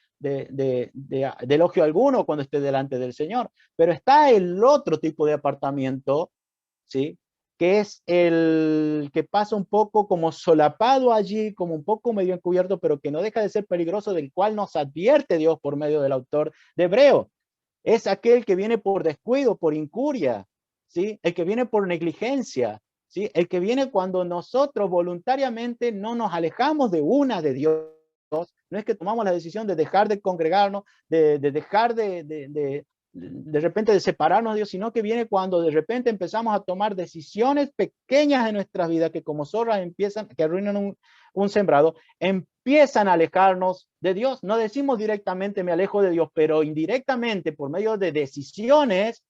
elogio alguno cuando esté delante del Señor, pero está el otro tipo de apartamiento, ¿sí? Que es el que pasa un poco como solapado allí, como un poco medio encubierto, pero que no deja de ser peligroso, del cual nos advierte Dios por medio del autor de Hebreo. Es aquel que viene por descuido, por incuria, ¿sí? El que viene por negligencia, ¿sí? El que viene cuando nosotros voluntariamente no nos alejamos de Dios. No es que tomamos la decisión de dejar de congregarnos, de dejar de repente de separarnos de Dios, sino que viene cuando de repente empezamos a tomar decisiones pequeñas en nuestras vidas que como zorras empiezan, que arruinan un sembrado, empiezan a alejarnos de Dios. No decimos directamente me alejo de Dios, pero indirectamente por medio de decisiones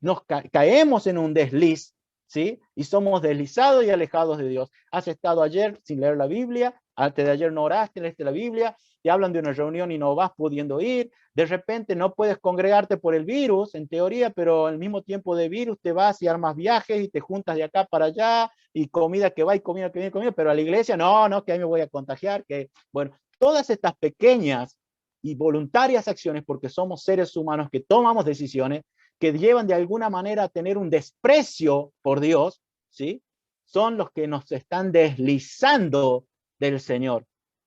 nos caemos en un desliz, ¿sí? Y somos deslizados y alejados de Dios. Has estado ayer sin leer la Biblia, antes de ayer no oraste, leíste la Biblia, te hablan de una reunión y no vas pudiendo ir, de repente no puedes congregarte por el virus, en teoría, pero al mismo tiempo de virus te vas y armas viajes y te juntas de acá para allá y comida que va y comida que viene, comida, pero a la iglesia no, que ahí me voy a contagiar, que bueno, todas estas pequeñas y voluntarias acciones, porque somos seres humanos que tomamos decisiones que llevan de alguna manera a tener un desprecio por Dios, ¿sí? Son los que nos están deslizando del Señor.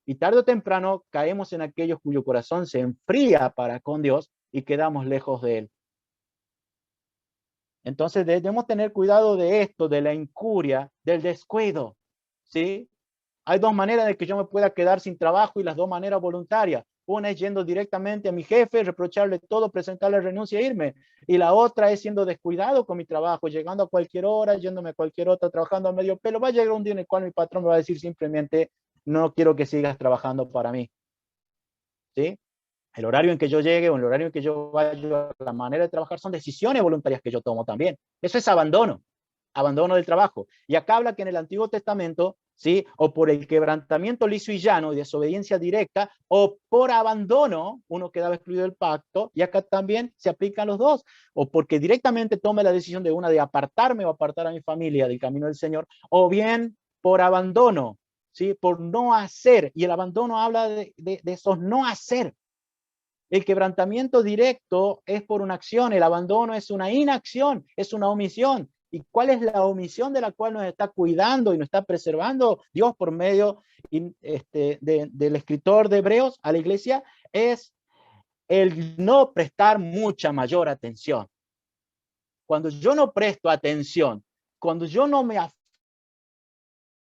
Y tarde o temprano caemos en aquellos cuyo corazón se enfría para con Dios y quedamos lejos de Él. Entonces debemos tener cuidado de esto, de la incuria, del descuido, ¿sí? Hay dos maneras de que yo me pueda quedar sin trabajo y las dos maneras voluntarias. Una es yendo directamente a mi jefe, reprocharle todo, presentarle renuncia e irme. Y la otra es siendo descuidado con mi trabajo, llegando a cualquier hora, yéndome a cualquier otra, trabajando a medio pelo. Va a llegar un día en el cual mi patrón me va a decir simplemente, no quiero que sigas trabajando para mí, ¿sí? El horario en que yo llegue o el horario en que yo vaya, la manera de trabajar son decisiones voluntarias que yo tomo también. Eso es abandono del trabajo. Y acá habla que en el Antiguo Testamento, ¿sí? O por el quebrantamiento liso y llano y desobediencia directa, o por abandono, uno quedaba excluido del pacto, y acá también se aplican los dos, o porque directamente tome la decisión de una de apartarme o apartar a mi familia del camino del Señor, o bien por abandono, ¿sí? Por no hacer, y el abandono habla de esos no hacer. El quebrantamiento directo es por una acción, el abandono es una inacción, es una omisión. ¿Y cuál es la omisión de la cual nos está cuidando y nos está preservando Dios por medio del escritor de Hebreos a la iglesia? Es el no prestar mucha mayor atención. Cuando yo no presto atención, cuando yo no me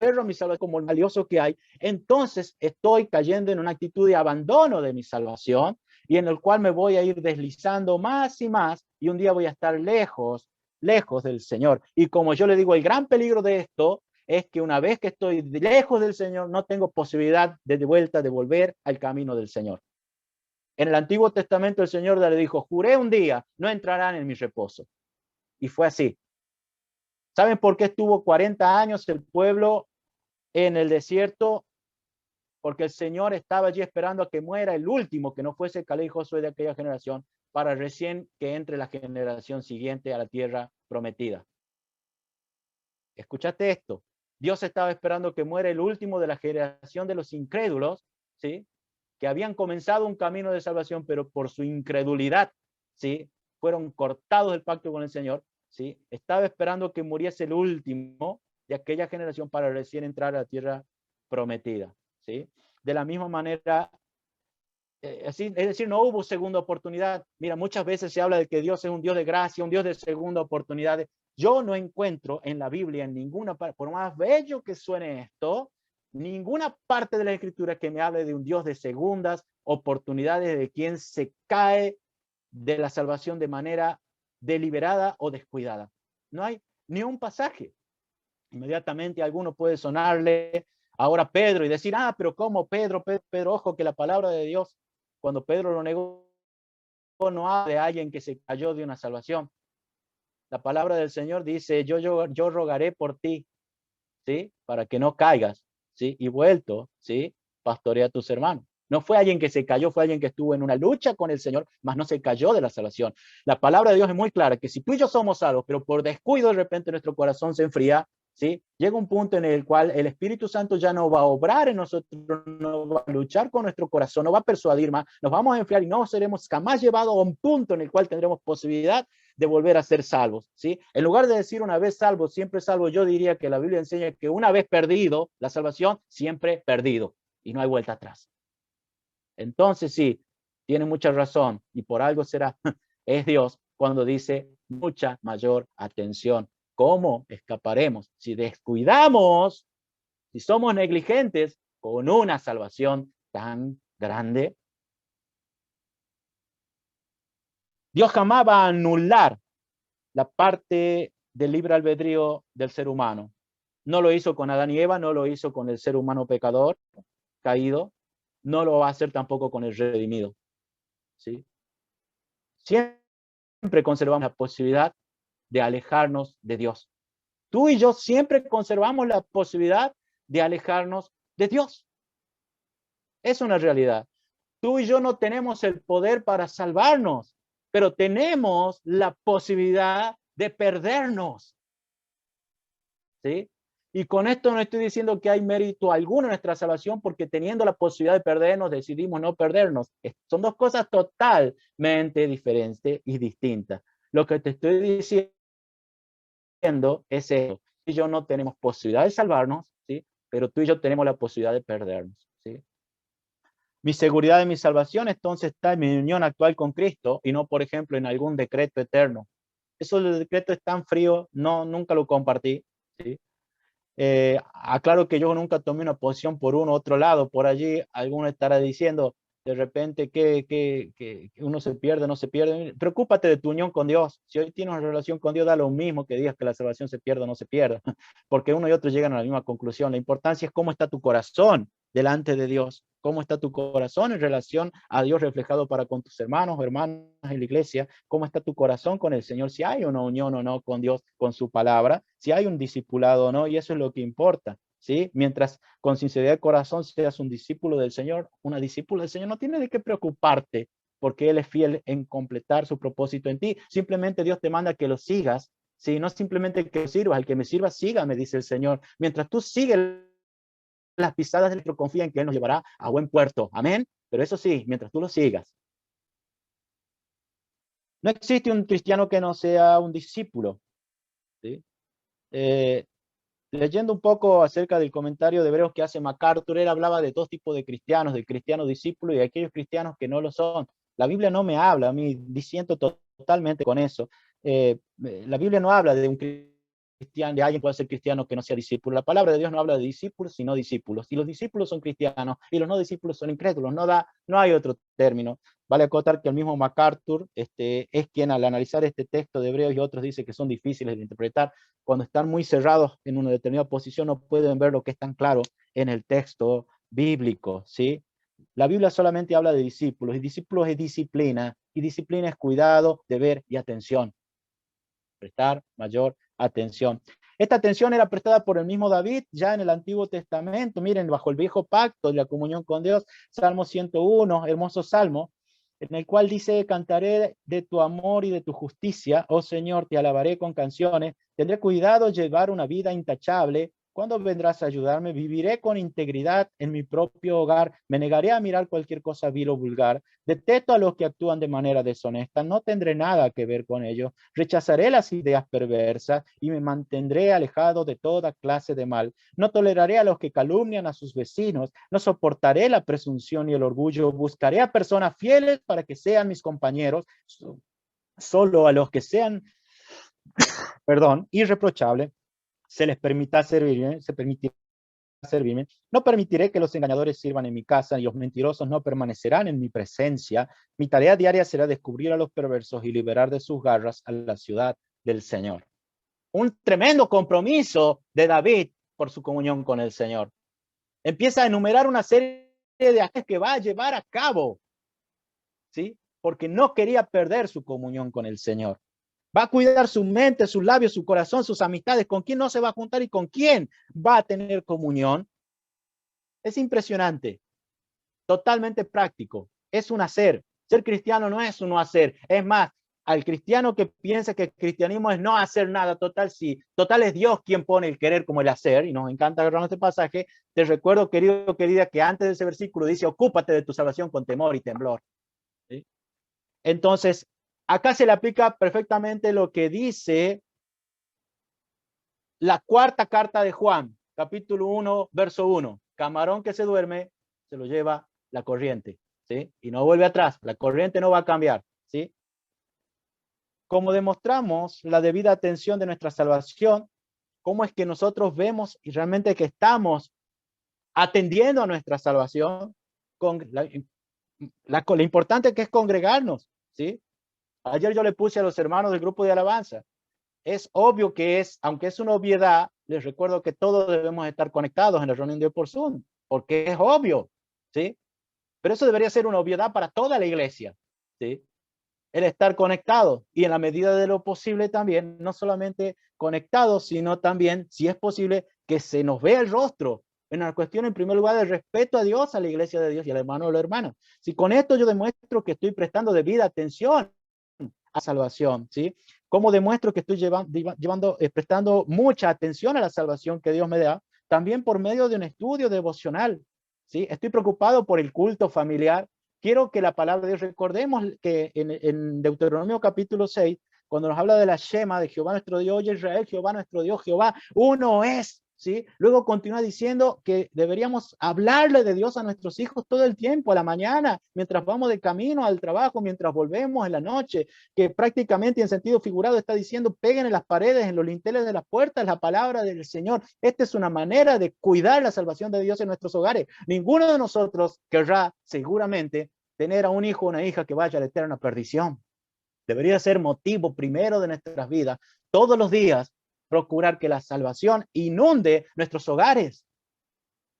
aferro a mi salvación como lo valioso que hay, entonces estoy cayendo en una actitud de abandono de mi salvación y en el cual me voy a ir deslizando más y más y un día voy a estar lejos, lejos del Señor. Y como yo le digo, el gran peligro de esto es que una vez que estoy lejos del Señor, no tengo posibilidad de vuelta de volver al camino del Señor. En el Antiguo Testamento el Señor le dijo, juré un día, no entrarán en mi reposo. Y fue así. ¿Saben por qué estuvo 40 años el pueblo en el desierto? Porque el Señor estaba allí esperando a que muera el último, que no fuese Caleb y Josué de aquella generación, para recién que entre la generación siguiente a la tierra prometida. ¿Escuchaste esto? Dios estaba esperando que muera el último de la generación de los incrédulos, ¿sí? Que habían comenzado un camino de salvación, pero por su incredulidad, ¿sí? Fueron cortados del pacto con el Señor, ¿sí? Estaba esperando que muriese el último de aquella generación para recién entrar a la tierra prometida, ¿sí? De la misma manera, así, es decir, no hubo segunda oportunidad. Mira, muchas veces se habla de que Dios es un Dios de gracia, un Dios de segunda oportunidad. Yo no encuentro en la Biblia, en ninguna parte, por más bello que suene esto, ninguna parte de la Escritura que me hable de un Dios de segundas oportunidades, de quien se cae de la salvación de manera deliberada o descuidada. No hay ni un pasaje. Inmediatamente a alguno puede sonarle ahora Pedro y decir, pero ¿cómo Pedro? Pedro, ojo que la palabra de Dios, cuando Pedro lo negó, no habla de alguien que se cayó de una salvación. La palabra del Señor dice, yo rogaré por ti, ¿sí? Para que no caigas, ¿sí? Y vuelto, ¿sí? Pastorea a tus hermanos. No fue alguien que se cayó, fue alguien que estuvo en una lucha con el Señor, mas no se cayó de la salvación. La palabra de Dios es muy clara, que si tú y yo somos salvos, pero por descuido de repente nuestro corazón se enfría, ¿sí? Llega un punto en el cual el Espíritu Santo ya no va a obrar en nosotros, no va a luchar con nuestro corazón, no va a persuadir más, nos vamos a enfriar y no seremos jamás llevados a un punto en el cual tendremos posibilidad de volver a ser salvos, ¿sí? En lugar de decir una vez salvo, siempre salvo, yo diría que la Biblia enseña que una vez perdido la salvación, siempre perdido y no hay vuelta atrás. Entonces sí, tiene mucha razón y por algo será, es Dios cuando dice mucha mayor atención. ¿Cómo escaparemos? Si descuidamos, si somos negligentes con una salvación tan grande. Dios jamás va a anular la parte del libre albedrío del ser humano. No lo hizo con Adán y Eva, no lo hizo con el ser humano pecador, caído, no lo va a hacer tampoco con el redimido, ¿sí? Siempre conservamos la posibilidad de alejarnos de Dios. Tú y yo siempre conservamos la posibilidad de alejarnos de Dios. Es una realidad. Tú y yo no tenemos el poder para salvarnos, pero tenemos la posibilidad de perdernos, ¿sí? Y con esto no estoy diciendo que hay mérito alguno en nuestra salvación, porque teniendo la posibilidad de perdernos, decidimos no perdernos. Son dos cosas totalmente diferentes y distintas. Lo que te estoy diciendo es eso. Tú y yo no tenemos posibilidad de salvarnos, ¿sí? Pero tú y yo tenemos la posibilidad de perdernos, ¿sí? Mi seguridad de mi salvación entonces está en mi unión actual con Cristo y no, por ejemplo, en algún decreto eterno. Eso del decreto es tan frío, no, nunca lo compartí, ¿sí? Aclaro que yo nunca tomé una posición por uno u otro lado. Por allí alguno estará diciendo de repente que uno se pierde, no se pierde. Preocúpate de tu unión con Dios. Si hoy tienes una relación con Dios, da lo mismo que digas que la salvación se pierde o no se pierda, porque uno y otro llegan a la misma conclusión. La importancia es cómo está tu corazón delante de Dios, cómo está tu corazón en relación a Dios reflejado para con tus hermanos o hermanas en la iglesia, cómo está tu corazón con el Señor, si hay una unión o no con Dios, con su palabra, si hay un discipulado o no, y eso es lo que importa, ¿sí? Mientras con sinceridad de corazón seas un discípulo del Señor, una discípula del Señor, no tienes de qué preocuparte, porque Él es fiel en completar su propósito en ti. Simplemente Dios te manda que lo sigas, ¿sí? No simplemente que lo sirvas, el que me sirva, sígame, dice el Señor. Mientras tú sigues las pisadas de nuestro, confía en que Él nos llevará a buen puerto. Amén. Pero eso sí, mientras tú lo sigas. No existe un cristiano que no sea un discípulo, ¿sí? Leyendo un poco acerca del comentario de Hebreos que hace MacArthur, él hablaba de dos tipos de cristianos, del cristiano discípulo y de aquellos cristianos que no lo son. La Biblia no me habla, a mí disiento totalmente con eso. La Biblia no habla de un cristiano, de alguien puede ser cristiano que no sea discípulo. La palabra de Dios no habla de discípulos, sino discípulos. Y los discípulos son cristianos y los no discípulos son incrédulos. No hay otro término. Vale acotar que el mismo MacArthur es quien al analizar este texto de Hebreos y otros dice que son difíciles de interpretar. Cuando están muy cerrados en una determinada posición no pueden ver lo que es tan claro en el texto bíblico, ¿sí? La Biblia solamente habla de discípulos y discípulos es disciplina y disciplina es cuidado, deber y atención. Prestar mayor atención. Esta atención era prestada por el mismo David ya en el Antiguo Testamento. Miren, bajo el viejo pacto de la comunión con Dios, Salmo 101, hermoso salmo, en el cual dice: cantaré de tu amor y de tu justicia, oh Señor, te alabaré con canciones, tendré cuidado de llevar una vida intachable. ¿Cuándo vendrás a ayudarme? Viviré con integridad en mi propio hogar, me negaré a mirar cualquier cosa vil o vulgar. Detesto a los que actúan de manera deshonesta, no tendré nada que ver con ellos. Rechazaré las ideas perversas y me mantendré alejado de toda clase de mal. No toleraré a los que calumnian a sus vecinos, no soportaré la presunción y el orgullo. Buscaré a personas fieles para que sean mis compañeros. Solo a los que sean, irreprochables, se les permitirá servirme. No permitiré que los engañadores sirvan en mi casa, y los mentirosos no permanecerán en mi presencia. Mi tarea diaria será descubrir a los perversos y liberar de sus garras a la ciudad del Señor. Un tremendo compromiso de David por su comunión con el Señor. Empieza a enumerar una serie de actos que va a llevar a cabo, ¿sí? Porque no quería perder su comunión con el Señor. Va a cuidar su mente, sus labios, su corazón, sus amistades, con quién no se va a juntar y con quién va a tener comunión. Es impresionante, totalmente práctico. Es un hacer. Ser cristiano no es un no hacer. Es más, al cristiano que piensa que el cristianismo es no hacer nada, total es Dios quien pone el querer como el hacer, y nos encanta agarrar este pasaje. Te recuerdo, querido, querida, que antes de ese versículo dice: ocúpate de tu salvación con temor y temblor. ¿Sí? Entonces, acá se le aplica perfectamente lo que dice la cuarta carta de Juan, capítulo 1, verso 1. Camarón que se duerme, se lo lleva la corriente, ¿sí? Y no vuelve atrás, la corriente no va a cambiar, ¿sí? Como demostramos la debida atención de nuestra salvación, cómo es que nosotros vemos y realmente que estamos atendiendo a nuestra salvación, con lo importante que es congregarnos, ¿sí? Ayer yo le puse a los hermanos del grupo de alabanza, es obvio que aunque es una obviedad, les recuerdo que todos debemos estar conectados en la reunión de hoy por Zoom, porque es obvio, ¿sí? Pero eso debería ser una obviedad para toda la iglesia, ¿sí? El estar conectado y en la medida de lo posible también, no solamente conectados, sino también, si es posible, que se nos vea el rostro. En la cuestión, en primer lugar, del respeto a Dios, a la iglesia de Dios y al hermano o la hermana. Si con esto yo demuestro que estoy prestando debida atención a salvación, ¿sí? ¿Cómo demuestro que estoy prestando mucha atención a la salvación que Dios me da? También por medio de un estudio devocional, ¿sí? Estoy preocupado por el culto familiar. Quiero que la palabra de Dios, recordemos que en Deuteronomio capítulo 6, cuando nos habla de la Shema, de Jehová nuestro Dios, oye Israel, Jehová nuestro Dios, Jehová uno es, ¿sí? Luego continúa diciendo que deberíamos hablarle de Dios a nuestros hijos todo el tiempo, a la mañana, mientras vamos de camino al trabajo, mientras volvemos en la noche, que prácticamente en sentido figurado está diciendo: peguen en las paredes, en los linteles de las puertas, la palabra del Señor. Esta es una manera de cuidar la salvación de Dios en nuestros hogares. Ninguno de nosotros querrá seguramente tener a un hijo o una hija que vaya a la eterna perdición. Debería ser motivo primero de nuestras vidas, todos los días, procurar que la salvación inunde nuestros hogares.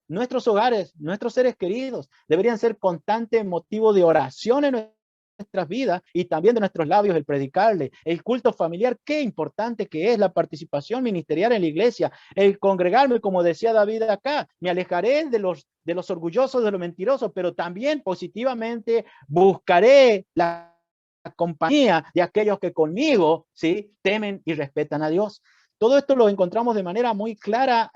Nuestros hogares, nuestros seres queridos, deberían ser constante motivo de oración en nuestras vidas y también de nuestros labios el predicarle. El culto familiar, qué importante que es la participación ministerial en la iglesia, el congregarme, como decía David acá, me alejaré de los orgullosos, de los mentirosos, pero también positivamente buscaré la compañía de aquellos que conmigo, ¿sí?, temen y respetan a Dios. Todo esto lo encontramos de manera muy clara,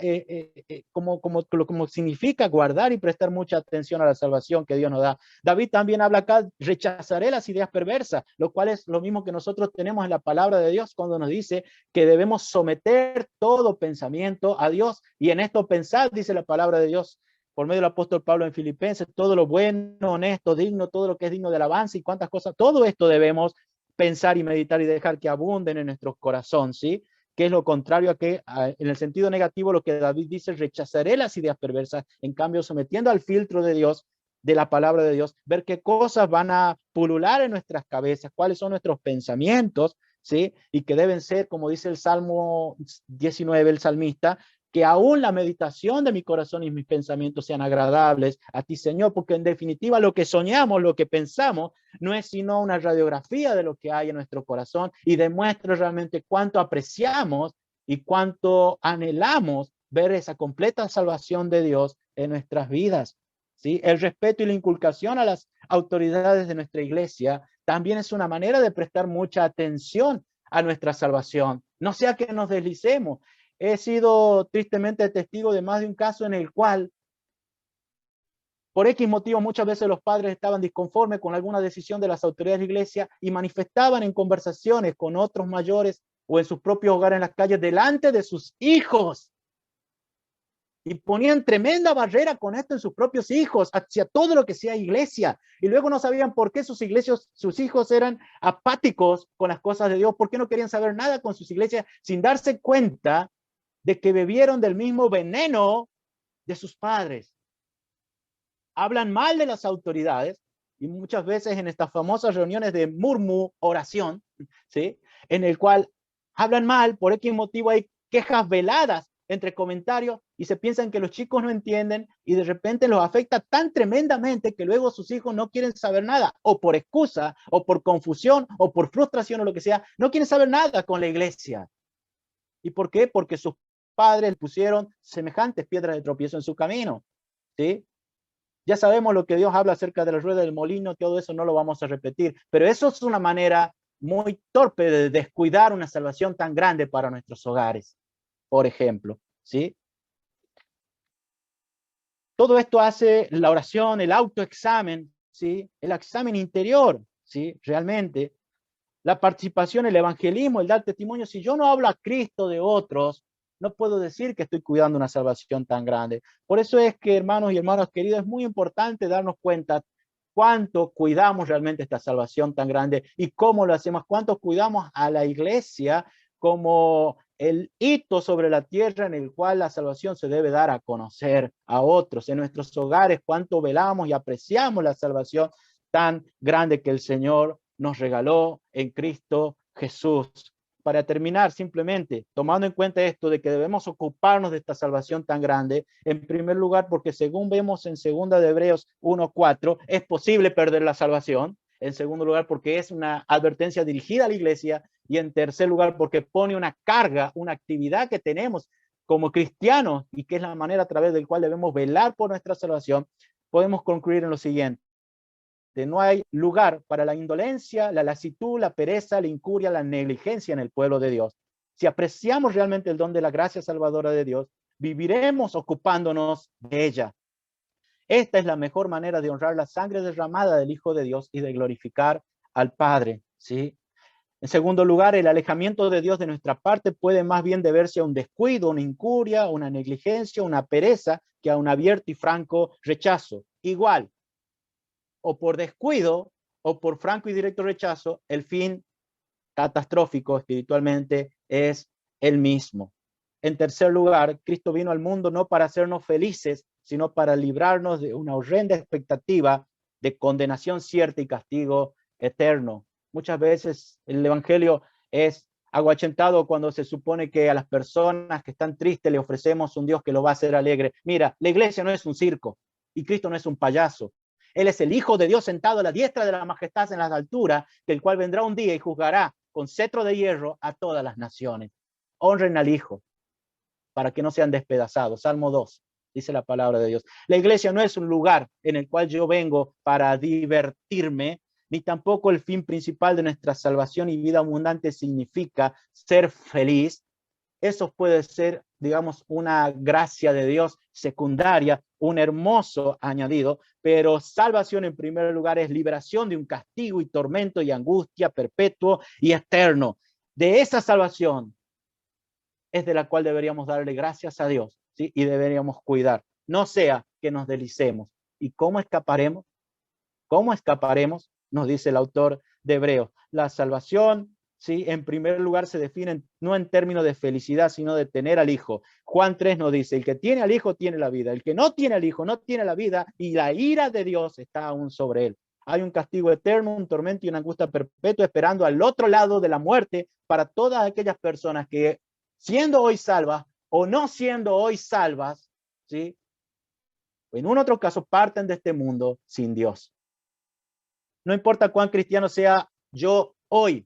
como significa guardar y prestar mucha atención a la salvación que Dios nos da. David también habla acá: rechazaré las ideas perversas, lo cual es lo mismo que nosotros tenemos en la palabra de Dios cuando nos dice que debemos someter todo pensamiento a Dios, y en esto pensad, dice la palabra de Dios por medio del apóstol Pablo en Filipenses, todo lo bueno, honesto, digno, todo lo que es digno de alabanza y cuántas cosas, todo esto debemos pensar y meditar y dejar que abunden en nuestro corazón, ¿sí? que es lo contrario en el sentido negativo, lo que David dice, rechazaré las ideas perversas, en cambio, sometiendo al filtro de Dios, de la palabra de Dios, ver qué cosas van a pulular en nuestras cabezas, cuáles son nuestros pensamientos, ¿sí? Y que deben ser, como dice el Salmo 19, el salmista, que aún la meditación de mi corazón y mis pensamientos sean agradables a ti, Señor, porque en definitiva lo que soñamos, lo que pensamos, no es sino una radiografía de lo que hay en nuestro corazón y demuestra realmente cuánto apreciamos y cuánto anhelamos ver esa completa salvación de Dios en nuestras vidas. ¿Sí? El respeto y la inculcación a las autoridades de nuestra iglesia también es una manera de prestar mucha atención a nuestra salvación. No sea que nos deslicemos. He sido tristemente testigo de más de un caso en el cual, por X motivo, muchas veces los padres estaban disconformes con alguna decisión de las autoridades de la iglesia y manifestaban en conversaciones con otros mayores o en sus propios hogares en las calles delante de sus hijos. Y ponían tremenda barrera con esto en sus propios hijos, hacia todo lo que sea iglesia. Y luego no sabían por qué sus hijos eran apáticos con las cosas de Dios, por qué no querían saber nada con sus iglesias, sin darse cuenta de que bebieron del mismo veneno de sus padres. Hablan mal de las autoridades, y muchas veces en estas famosas reuniones de oración, ¿sí? En el cual hablan mal, por X motivo hay quejas veladas entre comentarios y se piensan que los chicos no entienden y de repente los afecta tan tremendamente que luego sus hijos no quieren saber nada, o por excusa, o por confusión, o por frustración o lo que sea, no quieren saber nada con la iglesia. ¿Y por qué? Porque sus padres pusieron semejantes piedras de tropiezo en su camino, ¿sí? Ya sabemos lo que Dios habla acerca de la rueda del molino, todo eso no lo vamos a repetir, pero eso es una manera muy torpe de descuidar una salvación tan grande para nuestros hogares, por ejemplo, ¿sí? Todo esto hace la oración, el autoexamen, ¿sí? El examen interior, ¿sí? Realmente, la participación, el evangelismo, el dar testimonio. Si yo no hablo a Cristo de otros, no puedo decir que estoy cuidando una salvación tan grande. Por eso es que, hermanos y hermanas queridos, es muy importante darnos cuenta cuánto cuidamos realmente esta salvación tan grande y cómo lo hacemos, cuánto cuidamos a la iglesia como el hito sobre la tierra en el cual la salvación se debe dar a conocer a otros, en nuestros hogares, cuánto velamos y apreciamos la salvación tan grande que el Señor nos regaló en Cristo Jesús. Para terminar, simplemente tomando en cuenta esto de que debemos ocuparnos de esta salvación tan grande, en primer lugar, porque según vemos en segunda de Hebreos 1:4, es posible perder la salvación. En segundo lugar, porque es una advertencia dirigida a la iglesia. Y en tercer lugar, porque pone una carga, una actividad que tenemos como cristianos y que es la manera a través del cual debemos velar por nuestra salvación. Podemos concluir en lo siguiente. No hay lugar para la indolencia, la lasitud, la pereza, la incuria, la negligencia en el pueblo de Dios. Si apreciamos realmente el don de la gracia salvadora de Dios, viviremos ocupándonos de ella. Esta es la mejor manera de honrar la sangre derramada del Hijo de Dios y de glorificar al Padre, ¿sí? En segundo lugar, el alejamiento de Dios de nuestra parte puede más bien deberse a un descuido, una incuria, una negligencia, una pereza, que a un abierto y franco rechazo. Igual, o por descuido o por franco y directo rechazo, el fin catastrófico espiritualmente es el mismo. En tercer lugar, Cristo vino al mundo no para hacernos felices, sino para librarnos de una horrenda expectativa de condenación cierta y castigo eterno. Muchas veces el evangelio es aguachentado cuando se supone que a las personas que están tristes le ofrecemos un Dios que lo va a hacer alegre. Mira, la iglesia no es un circo y Cristo no es un payaso. Él es el Hijo de Dios sentado a la diestra de la majestad en las alturas, el cual vendrá un día y juzgará con cetro de hierro a todas las naciones. Honren al Hijo para que no sean despedazados. Salmo 2, dice la palabra de Dios. La iglesia no es un lugar en el cual yo vengo para divertirme, ni tampoco el fin principal de nuestra salvación y vida abundante significa ser feliz. Eso puede ser, digamos, una gracia de Dios secundaria, un hermoso añadido, pero salvación en primer lugar es liberación de un castigo y tormento y angustia perpetuo y eterno. De esa salvación es de la cual deberíamos darle gracias a Dios, ¿sí? Y deberíamos cuidar. No sea que nos deslicemos. ¿Y cómo escaparemos? ¿Cómo escaparemos? Nos dice el autor de Hebreos. La salvación ¿sí? En primer lugar se definen no en términos de felicidad, sino de tener al Hijo. Juan 3 nos dice, el que tiene al Hijo tiene la vida, el que no tiene al Hijo no tiene la vida, y la ira de Dios está aún sobre él. Hay un castigo eterno, un tormento y una angustia perpetua esperando al otro lado de la muerte para todas aquellas personas que, siendo hoy salvas o no siendo hoy salvas, ¿sí? En un otro caso parten de este mundo sin Dios. No importa cuán cristiano sea yo hoy,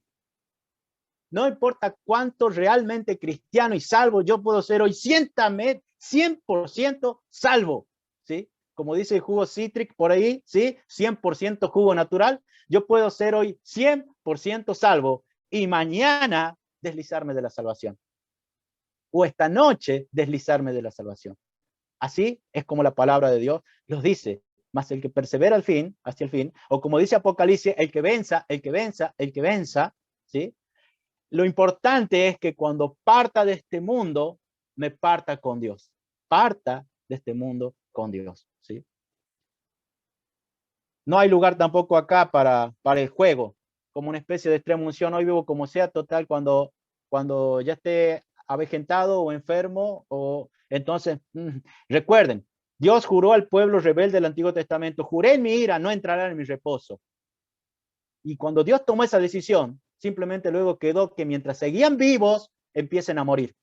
no importa cuánto realmente cristiano y salvo yo puedo ser hoy, 100% salvo, ¿sí? Como dice el jugo Citric por ahí, ¿sí? 100% jugo natural. Yo puedo ser hoy 100% salvo y mañana deslizarme de la salvación. O esta noche deslizarme de la salvación. Así es como la palabra de Dios los dice. Más el que persevera al fin, hacia el fin, o como dice Apocalipsis, el que venza, el que venza, el que venza, ¿sí? Lo importante es que cuando parta de este mundo, me parta con Dios. Parta de este mundo con Dios, ¿sí? No hay lugar tampoco acá para el juego, como una especie de extrema unción. Hoy vivo como sea, total, cuando ya esté avejentado o enfermo, o entonces, recuerden, Dios juró al pueblo rebelde del Antiguo Testamento, juré en mi ira, no entrarán en mi reposo. Y cuando Dios tomó esa decisión, simplemente luego quedó que mientras seguían vivos, empiecen a morir.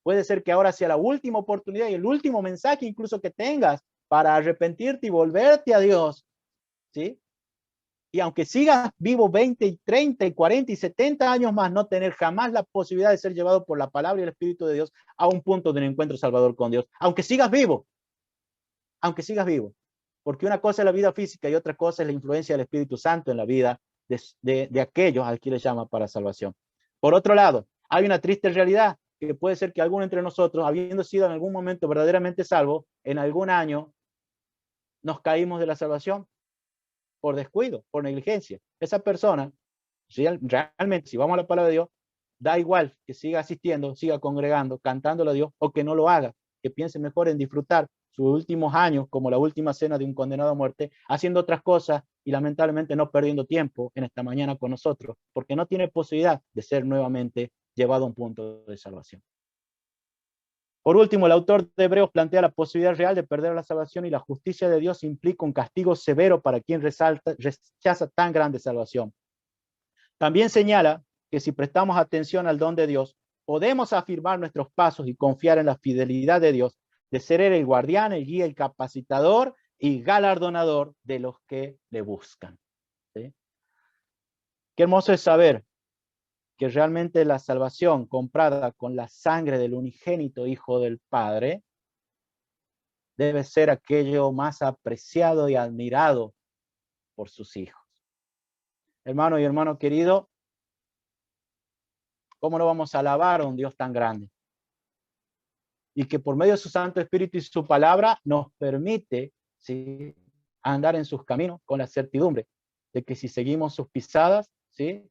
Puede ser que ahora sea la última oportunidad y el último mensaje incluso que tengas para arrepentirte y volverte a Dios, ¿sí? Y aunque sigas vivo 20 y 30 y 40 y 70 años más, no tener jamás la posibilidad de ser llevado por la palabra y el Espíritu de Dios a un punto de un encuentro salvador con Dios. Aunque sigas vivo. Porque una cosa es la vida física y otra cosa es la influencia del Espíritu Santo en la vida de aquellos a quienes llama para salvación. Por otro lado, hay una triste realidad que puede ser que alguno entre nosotros, habiendo sido en algún momento verdaderamente salvo, en algún año nos caímos de la salvación por descuido, por negligencia. Esa persona, realmente, si vamos a la palabra de Dios, da igual que siga asistiendo, siga congregando, cantándole a Dios, o que no lo haga, que piense mejor en disfrutar sus últimos años, como la última cena de un condenado a muerte, haciendo otras cosas y lamentablemente no perdiendo tiempo en esta mañana con nosotros, porque no tiene posibilidad de ser nuevamente llevado a un punto de salvación. Por último, el autor de Hebreos plantea la posibilidad real de perder la salvación y la justicia de Dios implica un castigo severo para quien rechaza tan grande salvación. También señala que si prestamos atención al don de Dios, podemos afirmar nuestros pasos y confiar en la fidelidad de Dios, de ser Él el guardián, el guía, el capacitador y galardonador de los que le buscan. ¿Sí? Qué hermoso es saber que realmente la salvación comprada con la sangre del unigénito Hijo del Padre debe ser aquello más apreciado y admirado por sus hijos. Hermano y hermano querido, ¿cómo no vamos a alabar a un Dios tan grande? Y que por medio de su Santo Espíritu y su palabra nos permite, ¿sí?, andar en sus caminos con la certidumbre de que si seguimos sus pisadas, ¿sí?,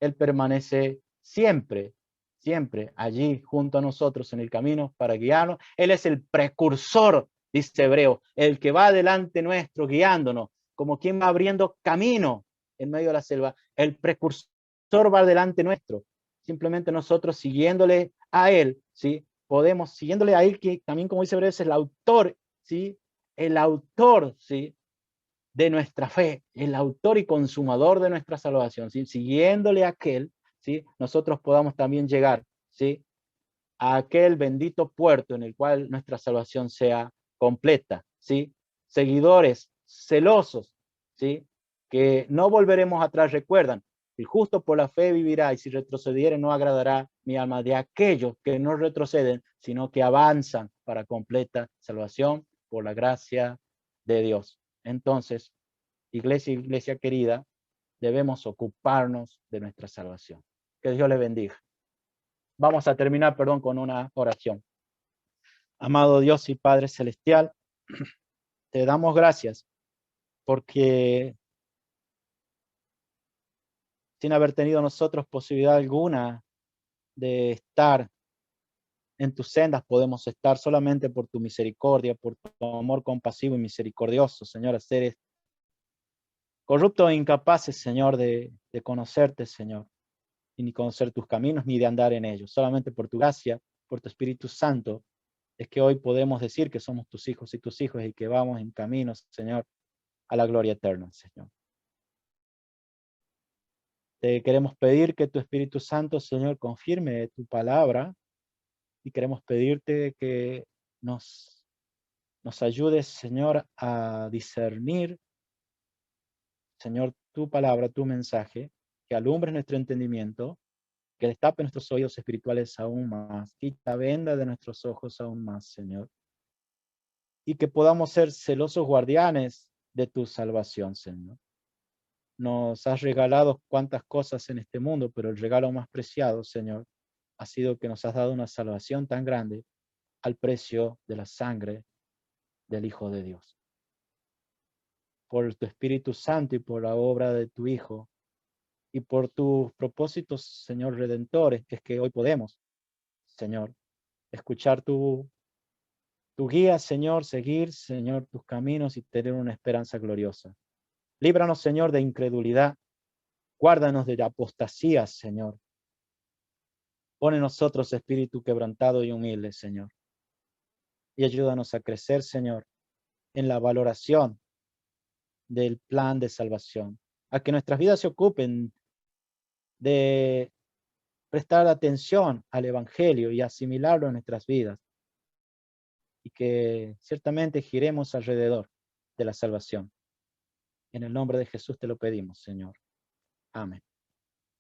Él permanece siempre, siempre allí junto a nosotros en el camino para guiarnos. Él es el precursor, dice Hebreo, el que va delante nuestro guiándonos, como quien va abriendo camino en medio de la selva. El precursor va delante nuestro. Simplemente nosotros siguiéndole a Él, ¿sí?, podemos, siguiéndole a Él, que también, como dice Hebreo, es el autor, ¿sí?, el autor, ¿sí?, de nuestra fe, el autor y consumador de nuestra salvación, ¿sí?, siguiéndole a aquel, ¿sí?, nosotros podamos también llegar, ¿sí?, a aquel bendito puerto en el cual nuestra salvación sea completa, ¿sí? Seguidores celosos, ¿sí?, que no volveremos atrás. Recuerdan, el justo por la fe vivirá, y si retrocediere no agradará mi alma. De aquellos que no retroceden, sino que avanzan para completa salvación por la gracia de Dios. Entonces, iglesia querida, debemos ocuparnos de nuestra salvación. Que Dios le bendiga. Vamos a terminar, con una oración. Amado Dios y Padre Celestial, te damos gracias porque sin haber tenido nosotros posibilidad alguna de estar en tus sendas, podemos estar solamente por tu misericordia, por tu amor compasivo y misericordioso, Señor, a seres corruptos e incapaces, Señor, de conocerte, Señor. y ni conocer tus caminos, ni de andar en ellos. Solamente por tu gracia, por tu Espíritu Santo, es que hoy podemos decir que somos tus hijos y tus hijos y que vamos en caminos, Señor, a la gloria eterna, Señor. Te queremos pedir que tu Espíritu Santo, Señor, confirme tu palabra y queremos pedirte que nos ayudes, Señor, a discernir, Señor, tu palabra, tu mensaje, que alumbres nuestro entendimiento, que destape nuestros oídos espirituales aún más, quita venda de nuestros ojos aún más, Señor, y que podamos ser celosos guardianes de tu salvación, Señor. Nos has regalado cuantas cosas en este mundo, pero el regalo más preciado, Señor, ha sido que nos has dado una salvación tan grande al precio de la sangre del Hijo de Dios. Por tu Espíritu Santo y por la obra de tu Hijo y por tus propósitos, Señor, redentores, es que hoy podemos, Señor, escuchar tu guía, Señor, seguir, Señor, tus caminos y tener una esperanza gloriosa. Líbranos, Señor, de incredulidad. Guárdanos de apostasía, Señor. Pon en nosotros espíritu quebrantado y humilde, Señor. Y ayúdanos a crecer, Señor, en la valoración del plan de salvación. A que nuestras vidas se ocupen de prestar atención al Evangelio y asimilarlo en nuestras vidas. Y que ciertamente giremos alrededor de la salvación. En el nombre de Jesús te lo pedimos, Señor. Amén.